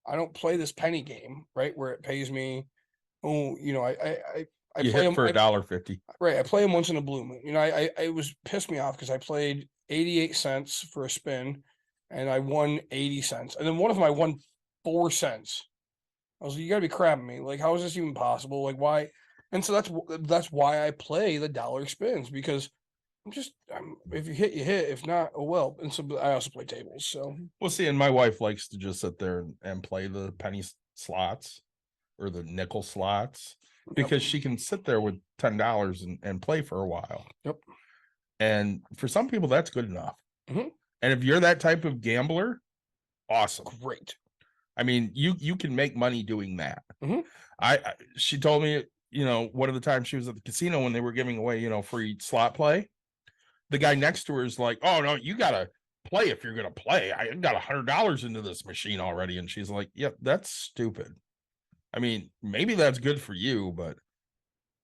I don't play this penny game, right? Where it pays me. Oh, you know, I You play hit them for $1.50. right. I play them once in a blue moon. You know, I was pissed me off because I played 88 cents for a spin and I won 80 cents. And then one of them I won 4 cents. I was like, you gotta be crapping me. Like, how is this even possible? Like, why? And so that's why I play the dollar spins, because if you hit, you hit. If not, oh well. And so I also play tables. So Well, see, and my wife likes to just sit there and play the penny slots or the nickel slots because she can sit there with $10 and play for a while. Yep. And for some people, that's good enough. Mhm. And if you're that type of gambler, awesome. great. I mean, you can make money doing that. Mhm. She told me, you know, one of the times she was at the casino when they were giving away, you know, free slot play. The guy next to her is like, "Oh no, you gotta play if you're gonna play. I got $100 into this machine already," and she's like, "Yep, that's stupid. I mean, maybe that's good for you, but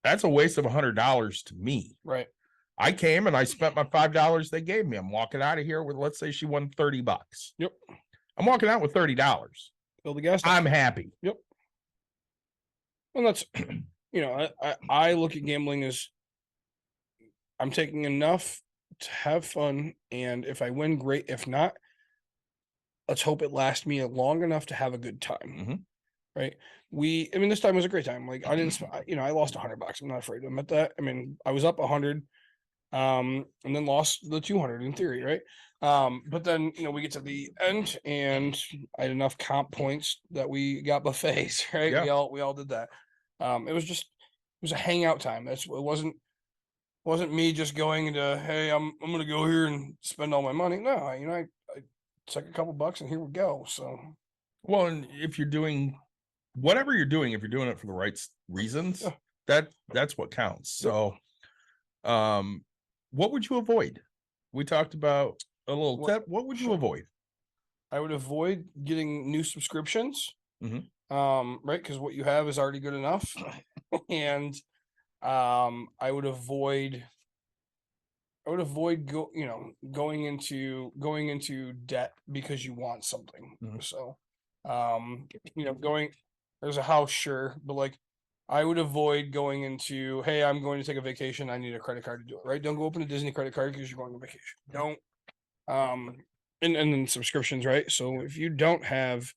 that's a waste of $100 to me. Right. I came and I spent my $5 they gave me. I'm walking out of here with, let's say she won $30. Yep. I'm walking out with $30. Fill the gas. I'm happy. And that's, you know, I look at gambling as I'm taking enough to have fun, and if I win, great. If not, let's hope it lasts me long enough to have a good time. Mhm. Right? I mean, this time was a great time. Like I didn't, you know, I lost $100. I'm not afraid to admit that. I mean, I was up 100, and then lost the 200 in theory, right? But then, you know, we get to the end and I had enough comp points that we got buffets, right? Yeah. We all did that. It was a hangout time. It wasn't me just going into, hey, I'm gonna go here and spend all my money. No, you know, I took a couple bucks and here we go. So Well, and if you're doing whatever you're doing, if you're doing it for the right reasons, Yeah. that's what counts. So, what would you avoid? We talked about a little What- tip. What would you sure. avoid? I would avoid getting new subscriptions. Mhm. Right, because what you have is already good enough. And I would avoid going into debt because you want something. Mhm. So you know, there's a house, sure, but like I would avoid going into, hey, I'm going to take a vacation, I need a credit card to do it, right? Don't go open a Disney credit card because you're going on vacation. Don't and then subscriptions, right? So if you don't have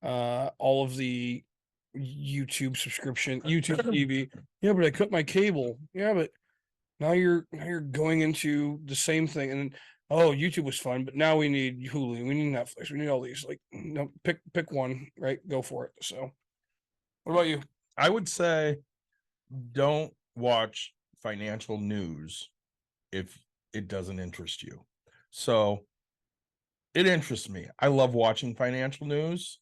all of the YouTube subscription, YouTube TV, yeah, but I cut my cable. Yeah, but now you're going into the same thing, and then, oh, YouTube was fun, but now we need Hulu, we need Netflix, we need all these. Like, no, pick one, right? Go for it. So, what about you? I would say don't watch financial news if it doesn't interest you. So it interests me. I love watching financial news.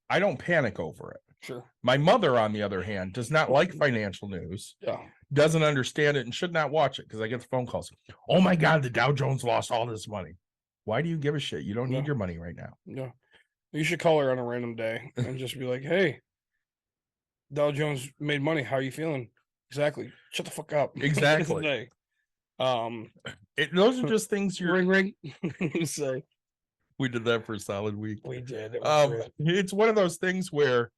I don't panic over it. Sure. My mother, on the other hand, does not like financial news, Yeah. doesn't understand it, and should not watch it because I get the phone calls. Oh my God, the Dow Jones lost all this money. Why do you give a shit? You don't need No. your money right now. Yeah. You should call her on a random day and just be like, hey, Dow Jones made money. How are you feeling? Exactly. Shut the fuck up. Exactly. Today. Those are just things Ring ring. Say we did that for a solid week. we did. It was great. It's one of those things where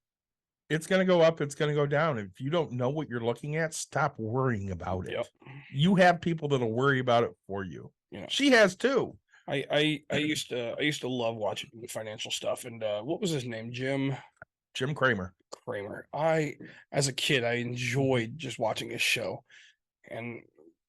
it's going to go up, it's going to go down. If you don't know what you're looking at, stop worrying about it. Yep. You have people that'll worry about it for you. Yeah. She has too. I used to love watching the financial stuff. And what was his name? Jim Cramer. Cramer. As a kid, I enjoyed just watching his show, and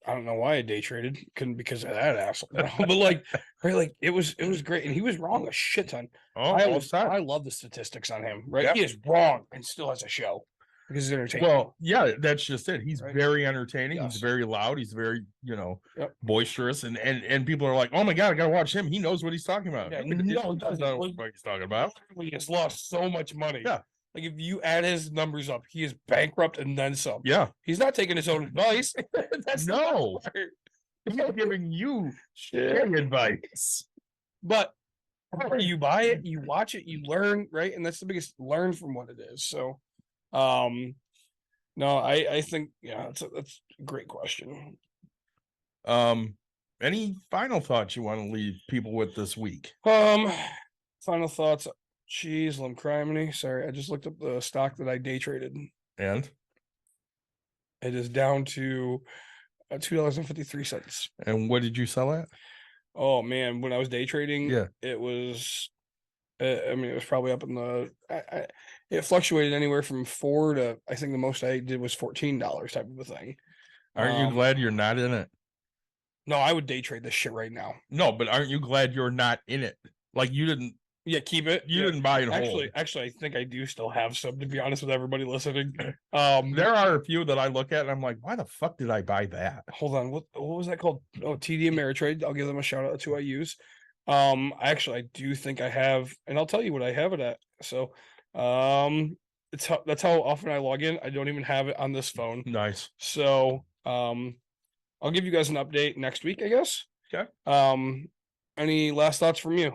I don't know why I day traded, couldn't because of that asshole. But like, right, like it was great, and he was wrong a shit ton. Oh, all the time. I love the statistics on him. Right, Yep. he is wrong and still has a show because he's entertaining. Well, yeah, that's just it. He's Right. very entertaining. Yes. He's very loud. He's very, Yep. boisterous, and people are like, "Oh my God, I gotta watch him. He knows what he's talking about." Yeah, No, he doesn't know what he's talking about. He has lost so much money. Yeah. Like if you add his numbers up, he is bankrupt and then some. Yeah, He's not taking his own advice. That's the No. best part. he's giving you shit advice. But you buy it, you watch it, you learn, right? And that's the biggest learn from what it is. So, no, I think, yeah, that's a great question. Any final thoughts you want to leave people with this week? Final thoughts. Jeez, Limcriminy. Sorry, I just looked up the stock that I day traded. And It is down to $2.53. and what did you sell at? Oh man, when I was day trading, Yeah. it was. I mean, it was probably up in the. It fluctuated anywhere from $4 to, I think the most I did was $14 type of a thing. Aren't you glad you're not in it? No, I would day trade this shit right now. No, but aren't you glad you're not in it? Like you didn't Keep it. you didn't buy and hold. Actually, I think I do still have some, to be honest with everybody listening. There are a few that I look at and I'm like, why the fuck did I buy that? Hold on, what was that called? Oh, TD Ameritrade. I'll give them a shout out. That's who I use. I do think I have, and I'll tell you what I have it at. So, that's how often I log in. I don't even have it on this phone. Nice. So, I'll give you guys an update next week, I guess. Okay. Any last thoughts from you?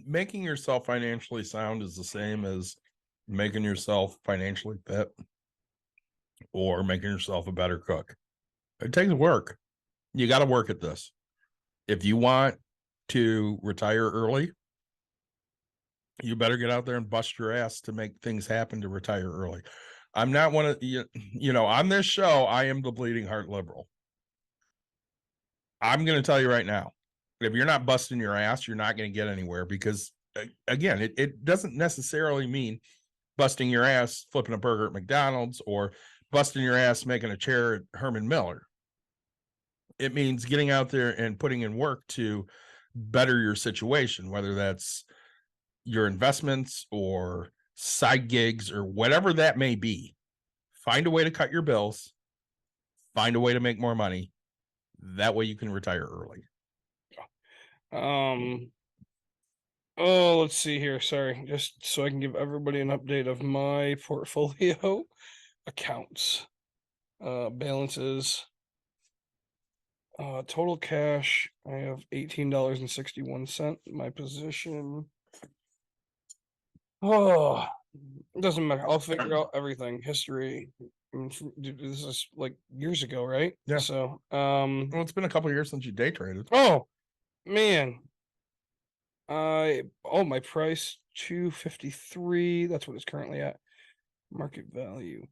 Making yourself financially sound is the same as making yourself financially fit or making yourself a better cook. It takes work. You got to work at this. If you want to retire early, you better get out there and bust your ass to make things happen to retire early. I'm not one of on this show, I am the bleeding heart liberal. I'm going to tell you right now, if you're not busting your ass, you're not going to get anywhere because, again, it doesn't necessarily mean busting your ass flipping a burger at McDonald's or busting your ass making a chair at Herman Miller. It means getting out there and putting in work to better your situation, whether that's your investments or side gigs or whatever that may be. Find a way to cut your bills. Find a way to make more money. That way you can retire early. Let's see here. Sorry, just so I can give everybody an update of my portfolio accounts, balances, total cash. I have $18.61. My position. Oh, it doesn't matter. I'll figure out everything. History. This is like years ago, right? Yeah. So, Well, it's been a couple of years since you day traded. oh man. My price $2.53. That's what it's currently at. Market value.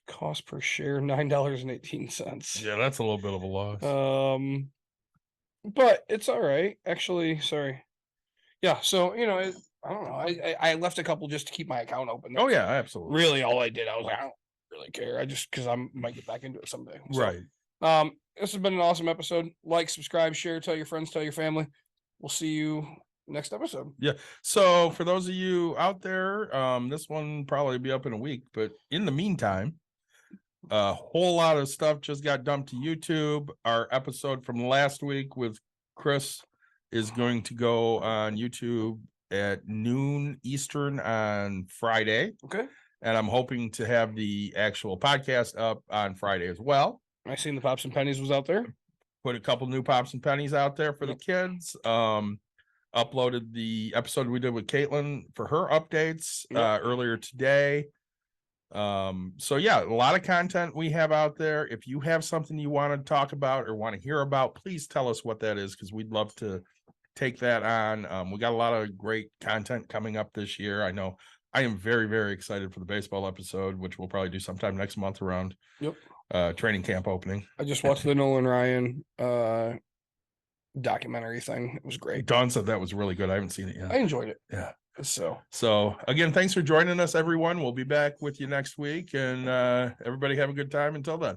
Cost per share $9.18. Yeah, that's a little bit of a loss. But it's all right. Actually, sorry. Yeah, so I don't know. I left a couple just to keep my account open. Oh yeah, absolutely. Really, all I did, I was like, I don't really care. I just because I might get back into it someday. So, Right. This has been an awesome episode. Like, subscribe, share, tell your friends, tell your family. We'll see you next episode. So for those of you out there, this one probably be up in a week, but in the meantime, a whole lot of stuff just got dumped to YouTube. Our episode from last week with Chris is going to go on YouTube at noon Eastern on Friday. Okay. And I'm hoping to have the actual podcast up on Friday as well. I seen the Pops and Pennies was out there. Put a couple new Pops and Pennies out there for the kids. Uploaded the episode we did with Caitlin for her updates earlier today. So yeah, a lot of content we have out there. If you have something you want to talk about or want to hear about, please tell us what that is, because we'd love to take that on. We got a lot of great content coming up this year. I know I am very, very excited for the baseball episode, which we'll probably do sometime next month around training camp opening. I just watched the Nolan Ryan documentary thing. It was great. Dawn said that was really good. I haven't seen it yet. I enjoyed it. Yeah. So again, thanks for joining us, everyone. We'll be back with you next week, and everybody have a good time until then.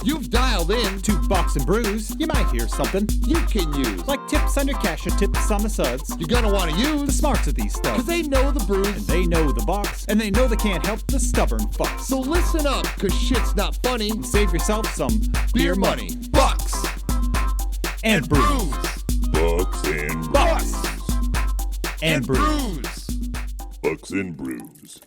You've dialed in To Box and Brews, you might hear something you can use. like tips on your cash or tips on the suds. You're gonna want to The use smarts of these because stuff. they know the And brews. they know the box, and they know they can't help the stubborn fucks. So listen up, cause shit's not funny. Save yourself some Beer money, bucks, and brews. brews, Bucks and bucks, And brews. brews. Bucks and Brews.